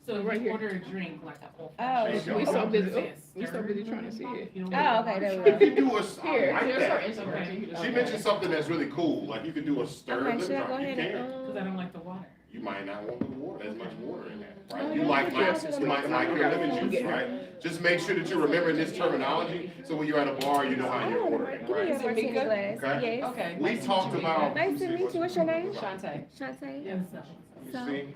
So Right if here. you order a drink like a whole. Oh. We so busy. It We so says busy stir. trying to see it. If you don't Oh, want okay, there You we can do a, I Here, like here's her that. Instagram. She mentioned something that's really cool, like you can do a stir Okay, lemon should I go drop, you ahead can. and, Because I don't like the water. You might not want the water, as much water in that, Oh, right? You no, might that's you might like your lemon juice, right? Just make sure that you're remembering this terminology, so when you're at a bar, you know how you're ordering, give me your right? martini glass. Okay. Yes. Okay. We talked about. Nice to meet you. What's your name? Shantae. Shantae? Yes. So, See?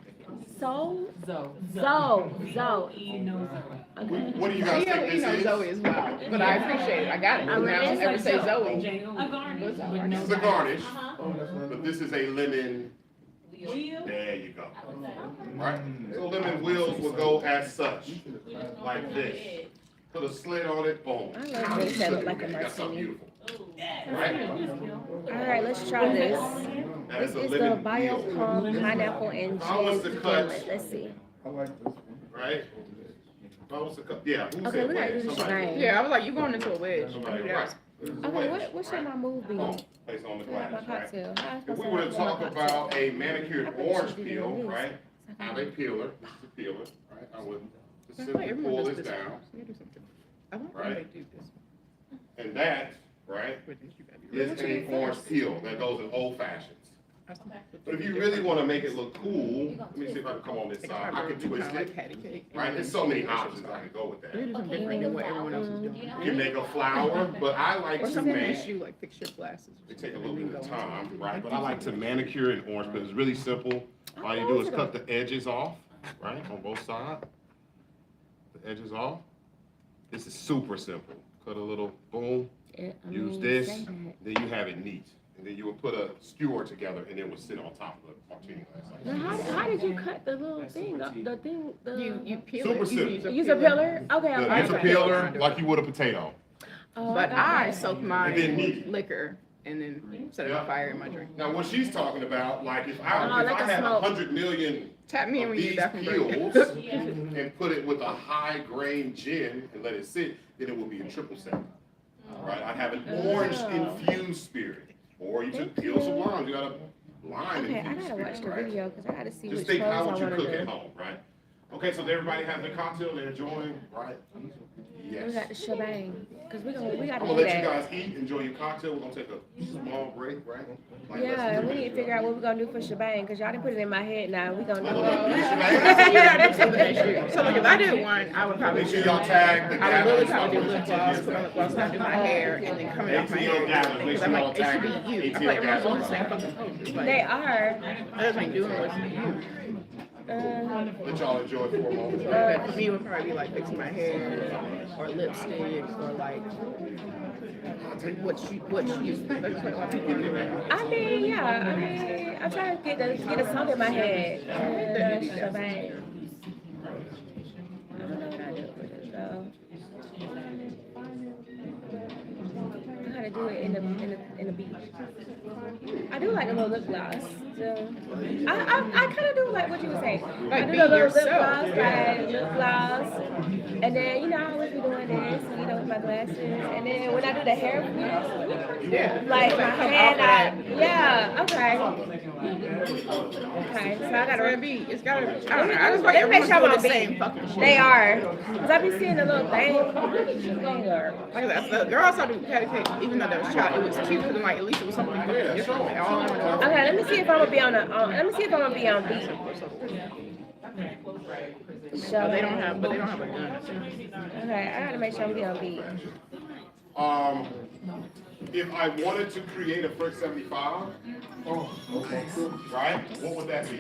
so, Zoe. Zoe. You know Zoe. Okay. What do you guys think You this know is? Zoe as well, but I appreciate it. I got it. I'm Now, ready. ever say Zoe. J-O-E. What's that? With no This is a garnish, Oh, that's right. but this is a lemon. There you go. Right? So lemon wheels will go as such, like this. Put a slit on it, boom. I love drinks that look like a You got something martini. beautiful. Right? All right, let's try this. That This is a is the lemon bio wheel, plum, pineapple, and How was gin the cut? gimlet. Let's see. I like this one. right? What was the cup? Yeah, who Okay, said we gotta wedge? do the Somebody. shebang. Yeah, I was like, you going into a wedge. Somebody, Yeah. right. This is a Okay, wedge, what should right? my move be? Boom, place on the To have my glass, right? cocktail. How am I If supposed we to were to have my talk cocktail? about a manicured I think orange she should be peel, doing this. right? Have a peeler, this is the peeler, right? I would just I feel like simply everyone pull does this this. down, Let me do something. I want Right. them to do this. and that, right, But then you gotta be ready. is a orange peel that goes in old fashions. I still have to But if do you it really wanna make it look cool, let me see if I can come on this Like, side, I can do twist kinda like it, patty cake. right? There's so many options I can go with You that. do something different than what everyone else is doing. You can make a flower, but I like Or to something make, that you like fix your glasses. it take a little bit of time, right? But I like to manicure in orange, but it's really simple. All you do is cut the edges off, right, on both sides. The edges off. This is super simple. Cut a little, boom, Yeah, I use mean, this, say that. then you have it neat. And then you will put a skewer together and it will sit on top of the martini glass. like Now, this. how did you cut the little thing, the thing, You peel Super it. You simple. use a peeler? Okay, Good. okay. Use a okay. peeler like you would a potato. Oh, But got I that. soak mine And then in knead. liquor and then set it Yeah. on fire in my drink. Now, what she's talking about, like if Oh, I like a had smoke. 100 million Tap me in of when you these get back from break. peels and put it with a high grain gin and let it sit, then it would be a triple sec. Right? I'd have an orange infused spirit. Or you took peels of limes, you got a lime Okay, I infused gotta watch spirit, the right? video, cause I gotta see Just which think, clothes how I would you wanna cook at do. home, right? Okay, so everybody have their cocktail they're enjoying, right? We got Yes. the shebang, cause we gotta I'm do gonna let you that. guys eat, enjoy your cocktail. We're gonna take a small break, right? Like less than Yeah, 2 we need minutes, to figure right? out what we're gonna do for shebang, cause y'all didn't put it in my head now. We gonna do Well, it. you should You gotta do something next year. So like if I did one, I would probably Make sure do, y'all tag the I would literally gathering. probably do lip gloss, put on lip gloss, and do my hair, and then coming off my ATL hair. gathering, make Because sure I'm y'all like, it should tag be it. you. I feel ATL like everyone's on the same gathering. fucking pose. It's like, They are. others ain't doing what's you. Let y'all enjoy for a moment. But for me, it would probably be like fixing my hair, or lipstick, or like what you. That's what a lot of people do. I mean, yeah, I mean, I'm trying to get a song in my head. Champagne. I don't know what I do with it though. I gotta do it in the beat. I do like a little lip gloss. So I kind of do like what you were saying. I do a little lip gloss, like lip gloss, and then I always be doing this, with my glasses, and then when I do the hair, like my hand, okay. Okay, so I gotta be. It's gotta be. let me make sure I'm on beat. Fucking shit. They are, cause I be seeing the little thing. Like that, the girls I do patty cake, even though that was child, it was cute because like at least it was something different. Like, all Okay, let me see if I'm gonna be on let me see if I'm gonna be on beat. but they don't have a gun. Okay, I gotta make sure I'm be on beat. If I wanted to create a Fresh 75, right, what would that be?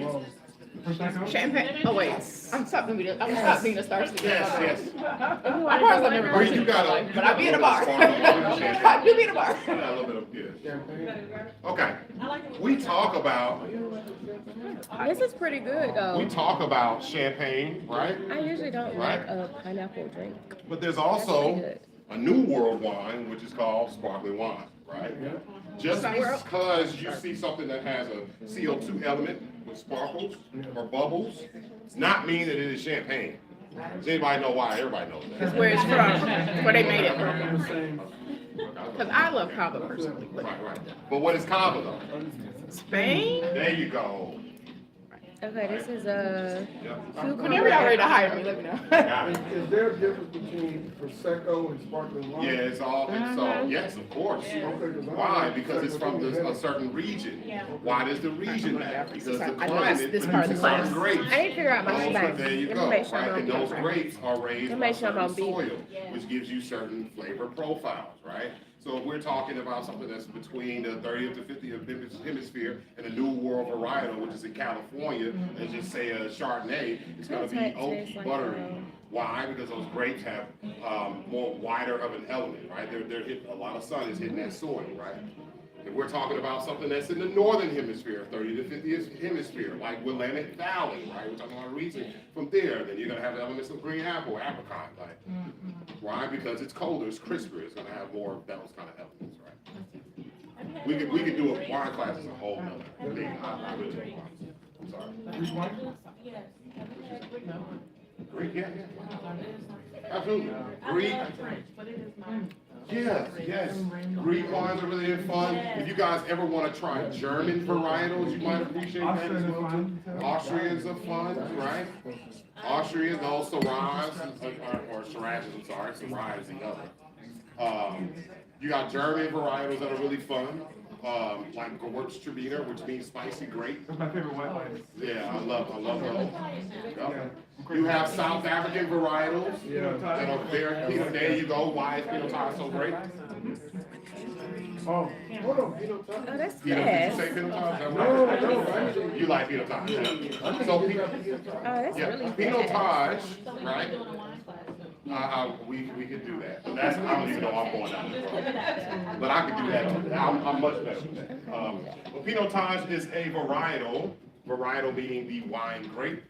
Champagne. Oh wait, I'm stopping being a star. Yes. I probably never Where go you to got life, but I be in a bar. I I do be in a bar. A little bit of Okay. We talk about This is pretty good though. champagne, right? I usually don't like a pineapple drink. But there's That's pretty also good. a new world wine, which is called sparkling wine, right? Just because you see something that has a CO2 element with sparkles or bubbles, does not mean that it is champagne. Does anybody know why? Everybody knows that. Where it's from, where they made it from. Because I love Cava personally. But Right. But what is Cava though? Spain? There you go. Okay, this is Whenever y'all ready to hire me, let me know. Got it. Is there a difference between Prosecco and sparkling wine? Yeah, it's so yes, of course. Why? Because it's from a certain region. Why does the region matter? Because the I know that's climate this part of the produces class. certain grapes. I need to figure out my spice. There you Let go, me make sure right? I'm And on those beat. grapes are raised Let me by make sure I'm certain on beat. soil, which gives you certain flavor profiles, right? So if we're talking about something that's between the 30th to 50th hemisphere and a New World varietal, which is in California, let's just say a Chardonnay, it's going to be oak buttery. Why? Because those grapes have more wider of an element, right? They're hitting, a lot of sun is hitting that soil, right? If we're talking about something that's in the northern hemisphere, 30 to 50th hemisphere, like Willamette Valley, right? We're talking about a region from there, then you're gonna have elements of green apple, apricot, like, why? Because it's colder, it's crisper, it's gonna have more of those kind of elements, right? We could do a wine class as a whole nother thing. I really do. I'm sorry. Greek, yeah. Absolutely. Greek. Yes. Greek wines are really fun. If you guys ever want to try German varietals, you might appreciate that as well too. Austrians are fun, right? Austrians, those Syrahs, or Shirazes, I'm sorry, Syrah is the other. You got German varietals that are really fun. Like Gewürztraminer, which means spicy grape. That's my favorite white wine. Yeah, I love those. Yep. You have South African varietals that are very, there you go, why is Pinot Noir so great? Oh, hold on, Pinot Oh, Noir. that's Did you fast. say Pinot Noir? Is that No, right? no, You like Pinot Noir? Yeah. So, Oh, that's really Pinot fast. Noir, right? We could do that. That's, I don't even know I'm going down this road. But I could do that. I'm much better with that. But Pinot Noir is a varietal meaning the wine grape.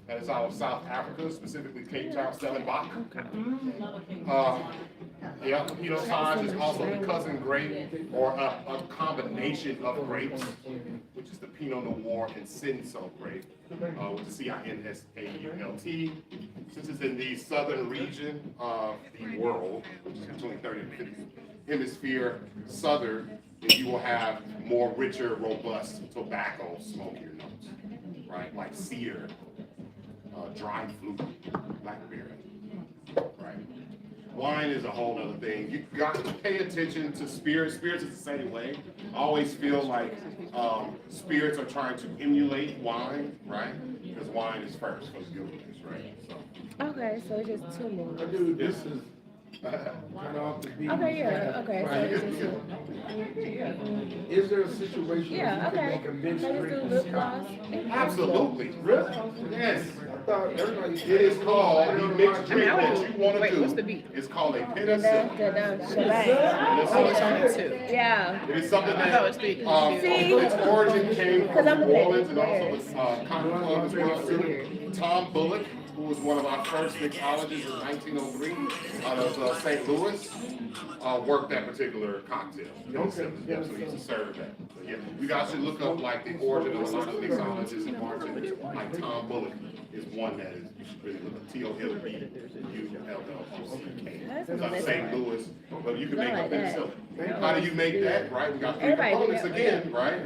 That is out of South Africa, specifically Cape Town, Stellenbosch. Pinot Noir is also the cousin grape, or a combination of grapes, which is the Pinot Noir and Cinsault grape, which is Cinsault. Since it's in the southern region of the world, which is between 30 and 50 hemisphere southern, then you will have more richer, robust tobacco, smokier notes, right? Like cedar, dried fruit, blackberry, right? Wine is a whole other thing. You got to pay attention to spirits. Spirits is the same way. I always feel like spirits are trying to emulate wine, right? Because wine is first for the good ones, right? So. Okay, so it's just two moves. Dude, this is Kind of off the beat. Okay, yeah, okay, so Right. it's just, Is there a situation where yeah, you can okay. make a mixed So just do drink? lip gloss. Absolutely. Really? Yes. I thought everybody. It is called the mixed drink I would that do- you want to wait, do. what's the beat? It's called a The penicillin. shebang. Oh, it's only two. Yeah. It is something I thought it was three. that, See? its origin came from 'Cause I'm New looking at Orleans and also theirs. the Cotton Club as well too. Tom Bullock, who was one of our first mixologists in 1903 out of St. Louis, worked that particular cocktail. So he used to serve that. So, yeah, you guys should look up like the origin of a lot of mixologists and bartenders. Like Tom Bullock is one that is, you should really look up. TOLBULLOCK. It's out of St. Louis, but you can make a penicillin. How do you make that, right? We got three Everybody do components that. again, right?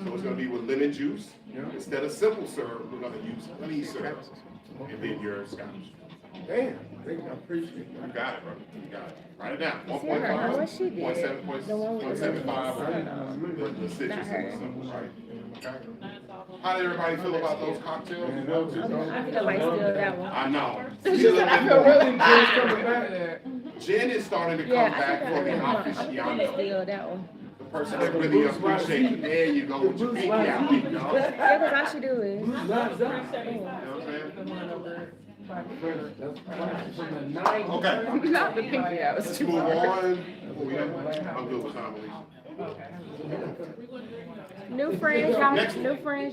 So it's gonna be with lemon juice. Instead of simple syrup, we're gonna use honey syrup. And then your scotch. Damn, I appreciate You that. got it, bro. You got it. Write it down. See her, how much she did? 1.7, The one with 1.75, the- the citrus Not her. and something, right? Okay. How did everybody feel about those cocktails? You know, too? I feel like still that one. I know. She said, I feel really Just coming back. Gin is starting to come Yeah, I back think for the I'm aficionado. still that one. The person that really appreciates you. There you go with your pinky out, you know? Yeah, because all she do is. You know what I'm saying? From the 90s. Okay. Not the pinky out. Let's move on. I'm good with time, Alicia. New friends,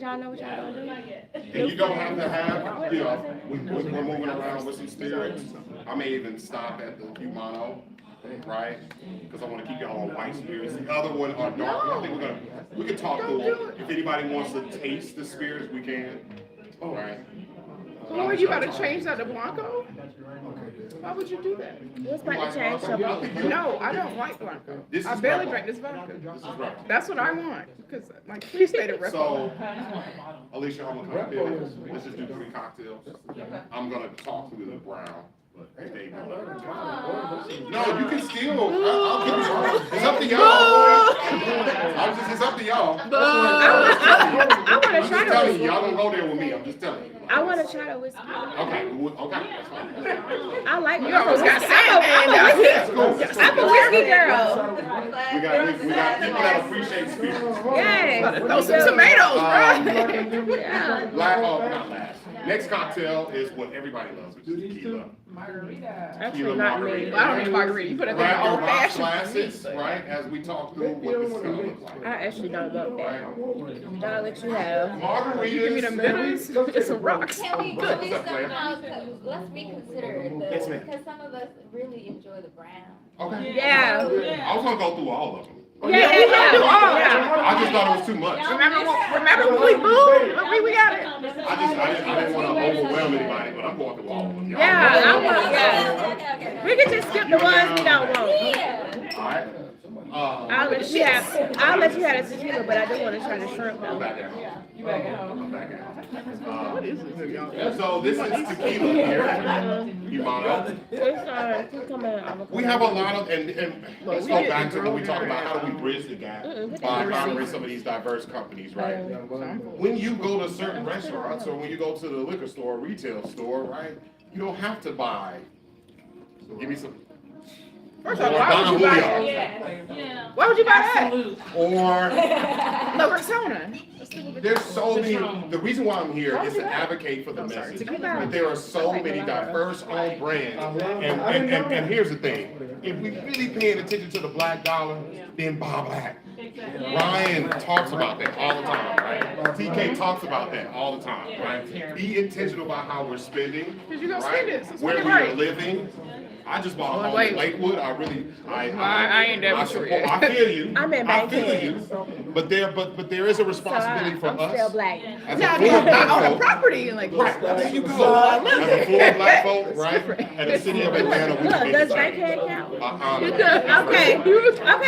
y'all know what y'all gonna do? And you don't have to have, you know, we're moving around with some spirits. I may even stop at the Humano, right? Because I want to keep y'all on white spirits. The other one are dark. I think we can talk through it. If anybody wants to taste the spirits, we can. All right. Lord, you about to change that to Blanco? Why would you do that? What's about to change something? No, I don't like Blanco. This I is barely Blanco. drink this vodka. This is right. That's what I want. Because, like, please stay the rest. So, Alicia, I'm gonna come in. Let's just do 3 cocktails. I'm gonna talk through the brown. But they know. No, you can still. I'll give you. It's up to y'all. It's up to y'all. I want to I'm try just the telling you, whiskey. y'all don't go there with me. I'm just telling you. I want to try the whiskey. Okay, that's fine. I like You almost got sand down here. I'm a whiskey girl. We got people that appreciate spirits. Yes. Throw some tomatoes, bro. Yeah. Not last. Next cocktail is what everybody loves, which is tequila. Actually, not me. I don't need margarita. You put it in Right, your old rock fashioned. classics, right, as we talk through what this is gonna look like. I actually don't love that. Right? I'll let you have. Give me them bitters. It's some rocks. Can we What's up, do player? something else? Let's reconsider Yes, the, ma'am. because some of us really enjoy the brown. Okay. Yeah. I was gonna go through all of them. Yeah. I just thought it was too much. Remember when we moved? We got it. I didn't want to overwhelm anybody, but I'm going through all of them. Y'all Yeah, know. I want, yeah. We can just skip the ones we don't want. All right. I'll let you have the tequila, but I do want to try the shrimp I'm though. back at home. I'm back at home. So this is tequila here, Humano. It's come in. We have a lot of, and let's go back to when we talk about how do we bridge the gap by honoring some of these diverse companies, right? When you go to certain restaurants or when you go to the liquor store, retail store, right? You don't have to buy. Give me some. First of all, why would you buy that? Why would you buy that? Or No, Persona. there's so many. The reason why I'm here is to advocate for the message that there are so many diverse owned brands. And here's the thing: if we really paying attention to the black dollar, then buy black. Ryan talks about that all the time, right? TK talks about that all the time, right? Be intentional about how we're spending, you gonna right? spend it, so Where spend we it right. are living. I just bought a home Wait. in Lakewood. I ain't never sure yet. I feel you. I'm in I feel Bankhead. you. But there is a So responsibility for I'm us. still black. As a Not full black on the folk, property. Like, right, there you go. As a full black folk, right, and the city of Atlanta, we Look, can does make Bankhead it. count? Okay,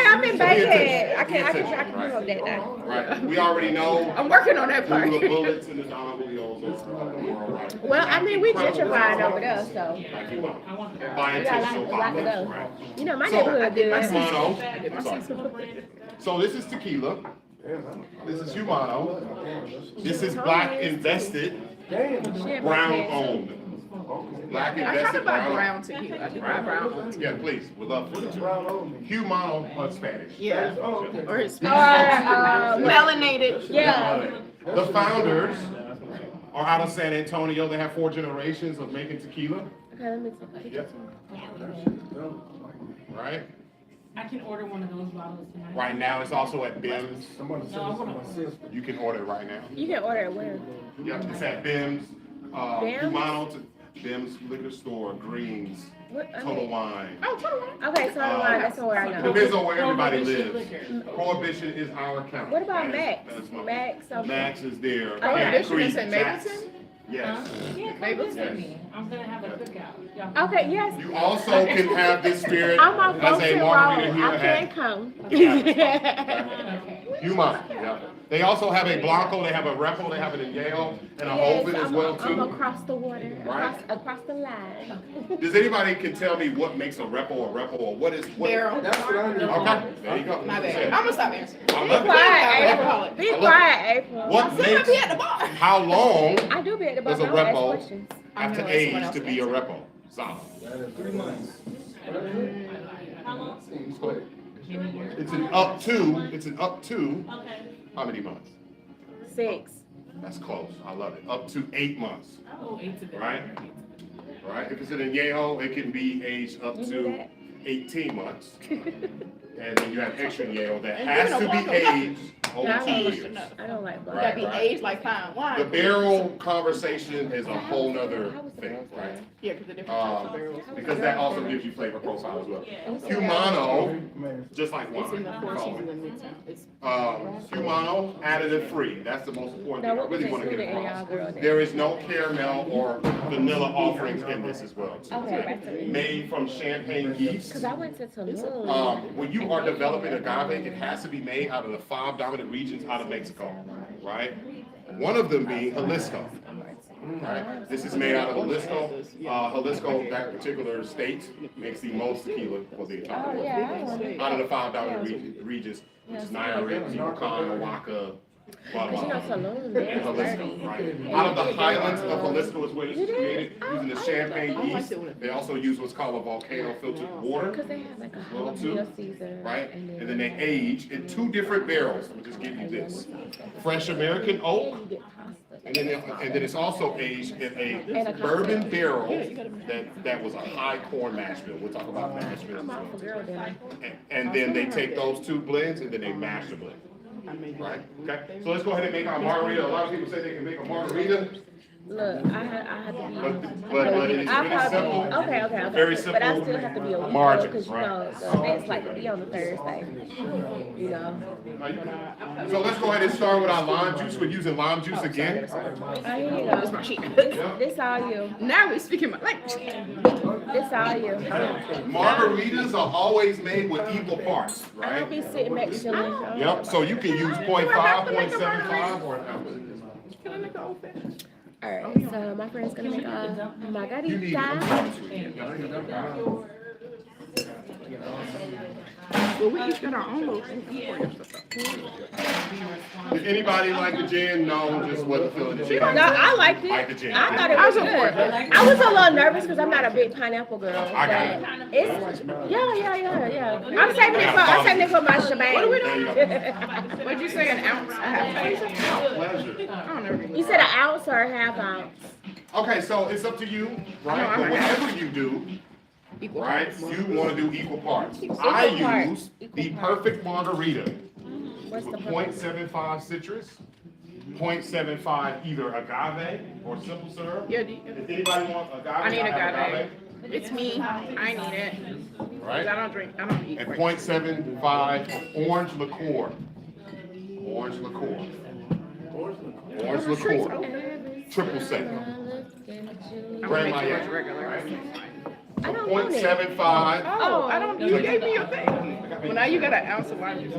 I'm in Bankhead. I can prove up that now. Right, we already know I'm working on that who part. the Bullets and the Don Julios are, right? Well, I mean, we gentrifying over there, so Like you want. we By got intentional a lot to violence, go. right? You know, my So, neighborhood good. Humano. So this is tequila. This is Humano. This is black invested, Shit, brown Bankhead. owned. Black I try invested to buy brown. brown tequila. I do buy brown. Yeah, please, we'd love for you to. Heeyyy Mono Spanish. Yeah. Or it's Or, melanated. yeah. The founders are out of San Antonio. They have 4 generations of making tequila, Okay, let me take a picture. Yep. right? I can order one of those bottles tonight. Right now, it's also at Bim's. Somebody No, I'm said gonna- somebody says. You can order it right now. You can order it where? Yep, it's at Bim's. Bim's? Heeyyy Mono to Bim's Liquor Store, Greens, What? Total Wine. Oh, totally. Okay, so that's where I know. Depends on where everybody Prohibition lives. liquor. Prohibition is our county. What about That Max? is my- Max, okay. Max is there. Oh, Camp Prohibition Creek, is in Jack's. Mapleton? Yes. Yeah, come Maybe visit it's- me. I'm gonna have a cookout. Y'all- Okay, yes. You also can have this spirit I'm on as Fulton a Road. margarita here I at can't come. Okay. Heeyyy Mono. Yeah. They also have a Blanco, they have a Repo, they have it in Yale, and a Yes, Open as I'm, well I'm too. across the water, Right. across the line. Does anybody can tell me what makes a Repo, or what is, what? Barrel. That's what I do. Okay, there you go. My bad. I'm gonna stop answering. I Be love it. quiet, Alcoholic. April. Be I love quiet, April. What Still makes, be at the bar. how long I do be at the bar. does a but I don't ask Repo questions. have to gonna let someone age else to be a answer. Repo? Solid. That is 3 months. How long? Seems quick. It's an up to, Okay. how many months? 6. That's close, I love it, up to 8 months, Oh, 8 to 10. right? Right, if it's an añejo, it can be aged up You do to that? 18 months. And then you have extra añejo that And has even to a be Blanco. aged over Not 2 aged years. enough. I don't like You black. gotta be Right. aged like fine wine. The barrel conversation is a whole nother thing, right? Yeah, because the different types of barrels. Because that also gives you flavor profile as well. Yeah. Humano, Man, just like It's in the wine. Four Seasons in Midtown. It's Humano, additive free. That's the most important Now, thing I what really was want to get included in y'all across. girl then? There is no caramel or vanilla offerings in this as well. too. Okay, back to me. Made from champagne yeast. Because I went to Tulum. When you are developing agave, it has to be made out of the 5 dominant regions out of Mexico, right? One of them being Jalisco, right? This is made out of Jalisco. Jalisco, that particular state, makes the most tequila for the entire Oh, world. yeah, I want Out of the 5 dominant regions, which is Nayarit, Yucatan, Oaxaca, blah, But you know, blah. Tulum, And they're Jalisco, dirty. right? Out of the highlands of Jalisco is where this is You did? created, using the Oh, champagne I yeast. liked it. They also use what's called a volcano filtered water. Because they have like a Well, too, jalapeno Caesar. right? And then they age in 2 different barrels. Let me just give you this. Fresh American oak, You get pasta. and then it's also aged in a bourbon barrel that was a high corn mash bill. We'll talk about mash bills. I'm out for girl dinner. And then they take those 2 blends and then they mash the blend. Right? Okay? So let's go ahead and make our margarita. A lot of people say they can make a margarita, Look, I have to be. but it is I'll really probably, simple. okay. Very But I simple still have to be a week margins, because you right. know the next like be on the Thursday. You know. So let's go ahead and start with our lime juice. We're using lime juice again. Oh, here you go. That's my sheet. This all you. Now we're speaking my language. This all you. Margaritas are always made with equal parts, I'll right? be sitting next to you. Yep, so you can use 0.5, 0.75, or an ounce. Can I make an old fashioned? Alright, so my friend's gonna make a You need margarita. Well, we each got our own little thing. Did anybody like the gin? No, just wasn't feeling the gin. No, I liked it. Like the gin. I thought it was good. I was a little nervous because I'm not a big pineapple girl. I got but it's yeah. I'm saving it for my shebang. What are we There you go. What'd you say, an ounce? I have Pleasure. I don't know. You said an ounce or a half ounce? Okay, so it's up to you, right? No, I'm But a half. whatever you do, Equal right, parts. you want to do equal parts. Equal I parts. use Equal the parts. perfect margarita What's the with point? 0.75 citrus, 0.75 either agave or simple syrup. Yeah, If anybody want agave, I need have agave. It's me. I need it. 'Cause Right? I don't drink. I don't eat. And grapes. 0.75 orange liqueur. Orange liqueur. Orange liqueur. Triple sec. I'm Grand gonna make Marnier, yours regular. right? I don't want it. 0.75. Oh, I don't. You gave me your thing. Well, now you got an ounce of lime juice.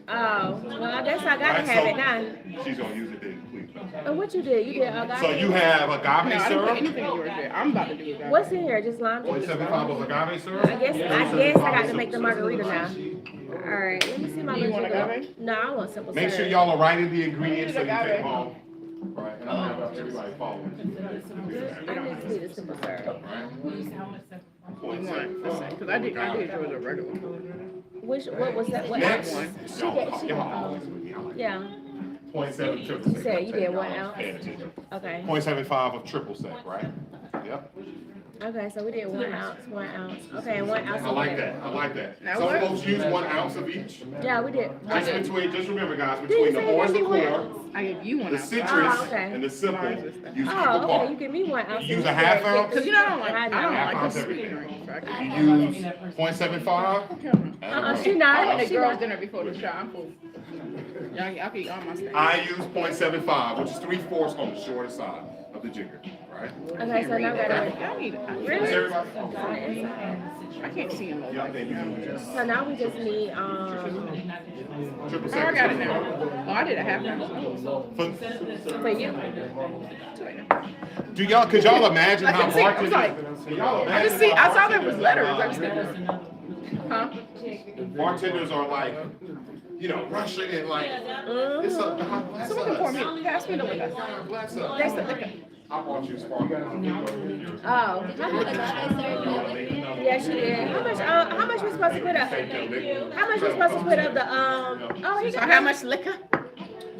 Oh, well, I guess I gotta Right, have so- it now. She's gonna use it then, please. And what you did? You did agave? So you have No, agave I didn't put syrup, anything in yours yet. I'm about to do it. What's in here? Just lime juice? 0.75 of agave I syrup. guess I got to make the margarita now. All right, let me see my You want little. agave? No, I want simple Make sure syrup. y'all are writing the ingredients so you Agave. take home. right? And I don't know if everybody following. I need to see the simple syrup. Because I did yours a regular one. What was that? What Next, ounce? Yeah. 0.7 triple You sec. said you did 1 ounce? Yeah, Okay. 0.75 of triple sec, right? Yep. Okay, so we did 1 ounce, 1 ounce. Okay, and 1 ounce I of like whatever. that. I like that. Now Some what? folks use 1 ounce of each. Yeah, we did. Just remember, guys, Did between you the say horns, you the gave me 1 core, ounce? I gave you one. the ounce. citrus, Oh, okay. and the simple, use equal Oh, okay, part. you give me 1 ounce. You use and a half said- ounce? Because you know I don't like Half ounce the every sweet day. drink. So I If can- you use 0.75, She I not. went to She girls' not. dinner before the show. I'm full. Y'all can eat all my stuff. I use 0.75, which is 3/4 on the shorter side of the jigger, right? Okay, so now I gotta. Y'all need. Is Really? everybody? I can't see him. Yeah, they use So now we just need, triple Oh, I got it sec. now. Oh, I did a half ounce. for you. Do y'all, could y'all imagine I how can see, I'm bartenders? like- Can y'all I imagine just see. I how saw there was letters. I just didn't. Huh? bartenders are like, you know, rushing and like, it's a, God bless Someone can pour us. me. Pass me the liquor. God bless us. That's the liquor. I bought you sparkling. Oh, how much? Yeah, she did. How much we supposed to put up? How much we supposed to put up the, oh, he So got how much liquor?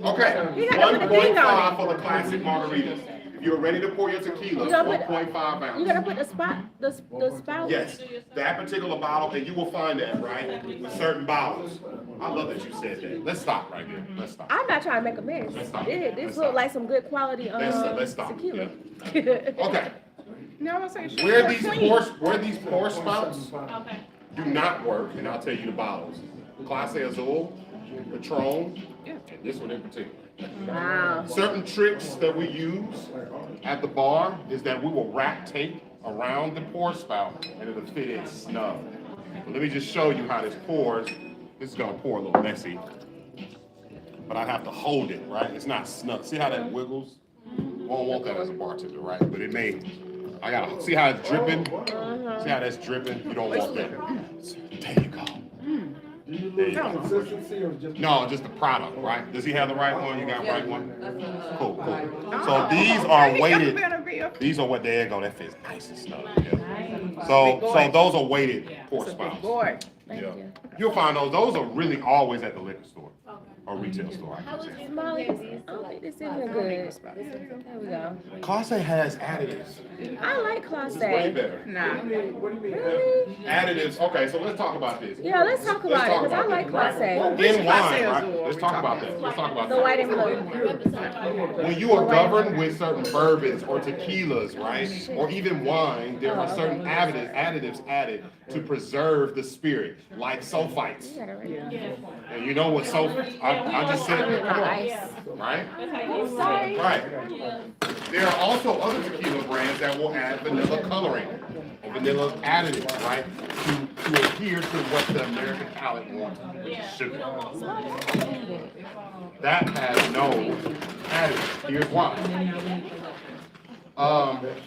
Okay, You gotta put the thing on 1.5 for the classic margaritas. If you're ready to pour your tequila, You gotta put- 1.5 You ounces. gotta put the spot, the spout. Yes, that particular bottle, and you will find that, right, with certain bottles. I love that you said that. Let's stop right there. Let's stop. I'm not trying to make a mess. Let's stop. This Let's look stop. like some good quality, Let's stop. tequila. Okay, No, I'm saying. where these pour spouts do not work, and I'll tell you the bottles. Clase Azul, Patron, and this one in particular. Wow. Certain tricks that we use at the bar is that we will wrap tape around the pour spout and it'll fit in snug. But let me just show you how this pours. This is gonna pour a little messy, but I have to hold it, right? It's not snug. See how that wiggles? We don't want that as a bartender, right? But it may. I gotta see how it's dripping. See how that's dripping? You don't want that. There you go. There you go. Consistency or just? No, just the product, right? Does he have the right one? You got the right one? Cool, cool. Oh, So these okay. are Y'all weighted. better be up. These are what there you go. That fits nice and snug. Yeah. So those are weighted pour spouts. Boy. Thank Yeah. you. You'll find those. Those are really always at the liquor store or retail store. I should say. Molly, I don't think this is here good. There we go. Clase has additives. I like It's way Clase. better. Nah. What do you mean? Really? Additives. Okay, so let's talk about this. Yeah, let's talk about it, because I like Clase. In wine, Clase right? Azul Let's we talk about talking that. Let's talk about The that. white and blue. When you are governed with certain bourbons or tequilas, right, or even wine, there are certain additives added to preserve the spirit, like sulfites. You got it right. And you know what I just said, come on, Ice. right? I'm sorry. Right. There are also other tequila brands that will add vanilla coloring or vanilla additives, right, to adhere to what the American palate wants, which is sugar. That has no additive. Here's why.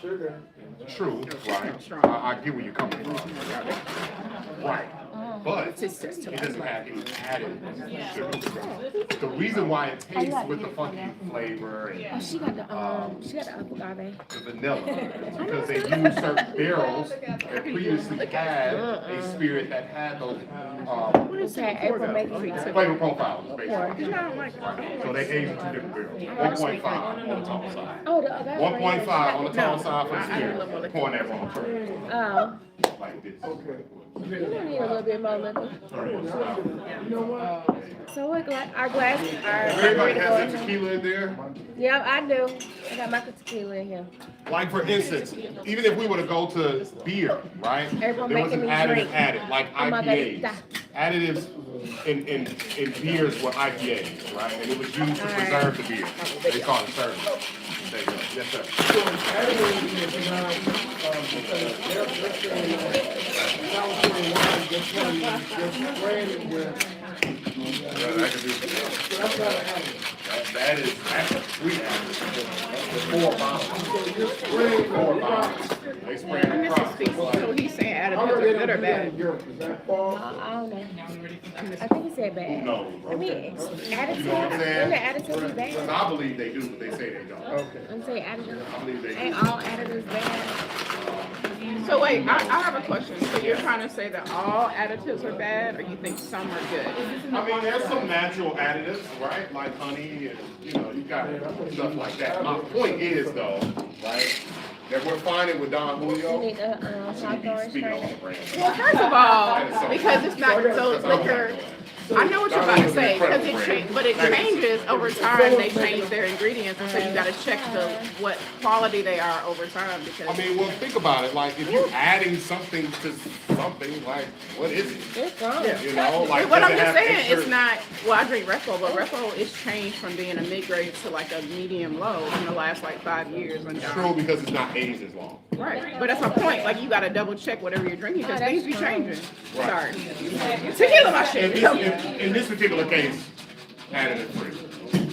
Sugar. True, right. I get where you're coming from. Right. But it doesn't have any added sugar. The reason why it tastes with the funky flavor Oh, and she got the agave. the vanilla is because they use certain barrels that previously had a spirit that had those Okay, April making flavor profiles, basically. You know, I don't like it. So they age in two different barrels. 1.5 on the tall side. Oh, the agave. 1.5 on the tall No, side for the I spirit. love all the- Pouring that wrong turn. Oh, Like this. you don't need a little bit more liquor. You know what? So what, our glass, our Everybody margarita has going their in? tequila in there. Yeah, I do. I got my tequila in here. Like for instance, even if we were to go to beer, right? Everyone There was an making me additive drink. added, like Oh, IPAs. margarita. Additives in beers were IPAs, right? And it was used to preserve the beer. They call it serving. There you go. Yes, sir. So adding is not, California wine, just spraying it with, Yeah, that could be. that's not adding. that's a free additive. The 4 bottles. 4 bottles. They spray And it this is across. feasible. So he's saying additives How are are they good or gonna bad? do that in Europe? Is that I fall? don't know. Now we ready for I that? missed I think he said bad. No. I mean, You know what I'm additives, saying? when the additives be Because bad. I believe they do, but they say they don't. Okay. I'm saying additives, I believe they do. ain't all additives bad. So wait, I have a question. So you're trying to say that all additives are bad, or you think some are good? I mean, there's some natural additives, right? Like honey and, you know, you got stuff like that. My point is though, right, that we're finding with Don You Julio. need a Hawthorne Speaking on spray. the brand. Well, first of all, because it's not, so liquor, I know what you're about to say, because it changes, but it changes over time, they change their ingredients, and so you gotta check what quality they are over time, I because. mean, well, think about it. Like, if you're adding something to something, like, what is it? It's wrong. You know, like, What does I'm it just have saying, extra- it's not, well, I drink Repo, but Repo is changed from being a mid-grade to like a medium-low in the last like 5 years. When True, because it's not aged as long. Right, but that's my point, like, you gotta double check whatever you're drinking, because that's things be fine. changing. Right. Sorry. Tequila my shit. In this particular case, additive free.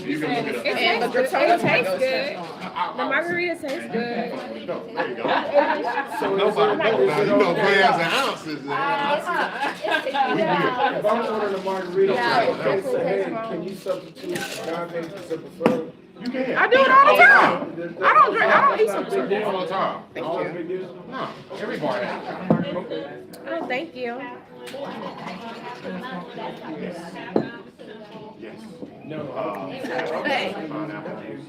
You can look it up. It And the tastes good. granola It tastes goes good. I- The margarita tastes good. No, there you go. So Nobody knows now. You know grams and ounces. If I'm ordering a margarita, Yeah, I it can definitely say, tastes hey, wrong. can you substitute agave for simple syrup? You can. I do it all the time. I don't drink, I don't eat some syrup. All the time. All the big deal? No, every bar has it. Okay. Oh, thank you. Yes. No. Hey, Pineapple juice.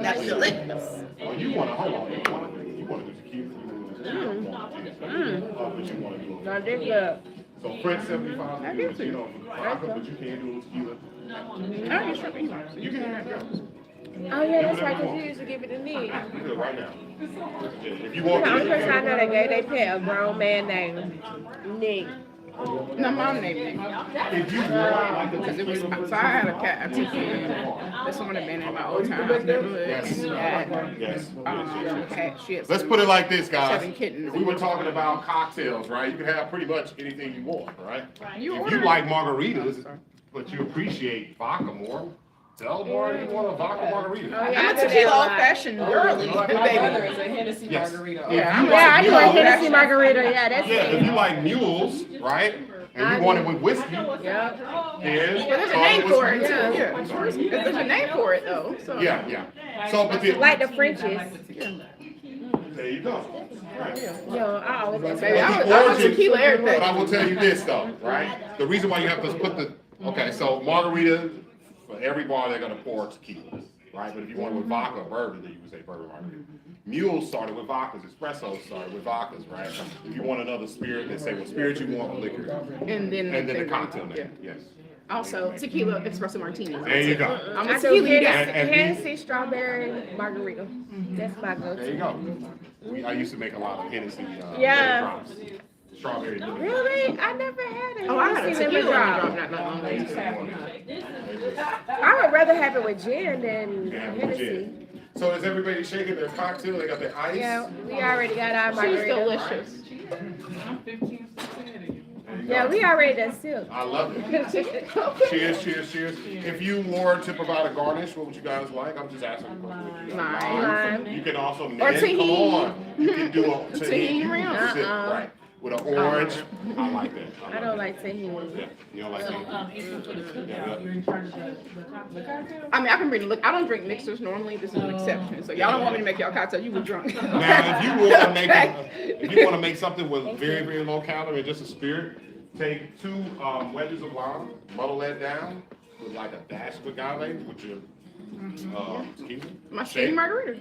that's delicious. Oh, you want to, hold on, you want to do tequila. But you want to do No, they're good. So French 75, I you do too. know, vodka, but you can't do tequila. I don't get shrimp anyway. You can have it. Oh, yeah, that's right, because you used to give it to me. You can do it right now. If you The want only person I know to. that gave they pet a grown man named Nick. No, mom named me. If you want, like the Because it was, so I had a cat, I took it. That's one that been in my old town neighborhood. Yes. Yes. Yes. She had Let's put it like this, guys. 7 kittens. If we were talking about cocktails, right? You can have pretty much anything you want, right? You If order- you like margaritas, but you appreciate vodka more, tell Marty you want a vodka margarita. Oh, yeah, I'm a tequila old fashioned girly, baby. It's a Hennessy Yes. margarita. Yeah, I'm Yeah, I do a mules, Hennessy margarita. Yeah, that's Yeah, if it. you like mules, right? And you want it with whiskey, Yep. then Well, there's a call name for it, whiskey. too. Yeah. There's a name for it, though, so. Yeah. So, but then, Like the Frenchies. there you go. Right. Yo, I always ask Baby, I But was origin- tequila everything. But I will tell you this though, right? The reason why you have to put the, okay, so margarita, for every bar they're gonna pour tequila, right? But if you want it with vodka or bourbon, then you would say bourbon margarita. Mules started with vodkas, espressos started with vodkas, right? If you want another spirit, they say, well, spirit you want, liquor. And then The cocktail yeah. name, yes. Also, tequila espresso martini. There you go. I'm a I do tequila guy. And Hennessy strawberry margarita. That's my There you go-to. go. I used to make a lot of Hennessy, Yeah. drops. Strawberry. Really? I never had it. Oh, I had a Hennessy tequila lemon drop drop. not long ago. I would rather have it with gin than Yeah, Hennessy. legit. So is everybody shaking their cocktail? They got their ice? Yeah, we already got our She's margarita. delicious. I'm 15 cents ahead of you. There you Yeah, go. we already done silk. I love it. Cheers, cheers, cheers. If you were to provide a garnish, what would you guys like? I'm just asking a question. What you guys Lime. like? You can also, Or Ned, come tahini. on. You can do a Tahini rim. Right. With an orange. I like that. I don't like tahini. Yeah, you don't like So, that? if you put a cookout, you're in charge of the cocktail? I mean, I can bring, look, I don't drink mixers normally, this is an exception, so y'all don't want me to make y'all cocktail, you were drunk. Now, if you want to make, if you want to make something with very, very low calorie and just a spirit, take 2 wedges of lime, muddle that down with like a dash of agave with your tequila. My skinny margarita,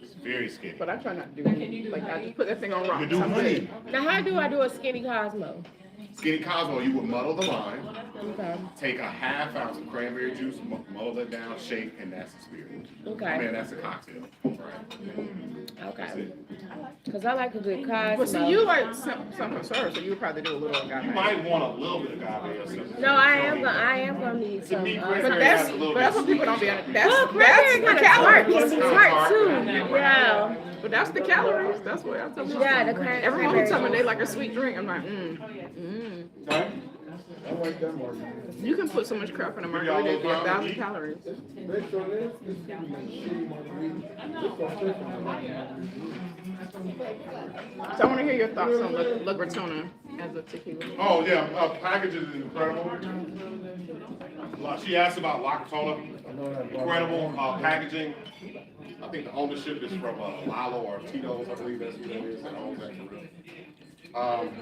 It's very skinny. but I try not to do, like, I just put that thing on You rocks. can do I'm honey. good. Now, how do I do a skinny Cosmo? Skinny Cosmo, you would muddle the lime, Okay. take a half ounce of cranberry juice, muddle that down, shake, and that's the spirit. Okay. Man, that's a cocktail. Right. That's Okay. it. Because I like a good Cosmo. But see, you like some conserve, so you would probably do a little You agave. might want a little bit of agave or something. No, I am gonna need To some. me, But cranberry that's, has a little but that's bit what people don't be, that's Well, the cranberry kind of tart. calories. It's Kinda tart tart. too. Yeah. But that's the calories, that's what I'm telling you. Yeah, the cranberry. Everyone who tell me they like a sweet drink, I'm like, Okay? I like that one. You can put so much crap in a margarita, it'd be 1,000 calories. Next on this, this is gonna be like shitty margarita. This one's different. So I want to hear your thoughts on La Gratona as a tequila. Oh, yeah, packaging is incredible. She asked about La Gratona. Incredible packaging. I think the ownership is from Lalo or Tito's, I believe that's who that is, that owns that career.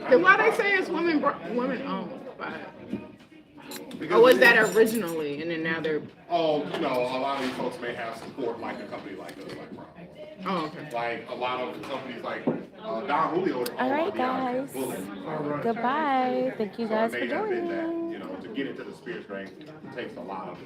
Then why they say it's women owned? Or was that originally, and then now they're? Oh, you know, a lot of these folks may have support like a company like us, like Pronghorn. Oh, okay. Like a lot of companies like Don Julio. All right, guys. Goodbye. Thank you guys for May have been that, joining. you know, to get into the spirit strength, it takes a lot of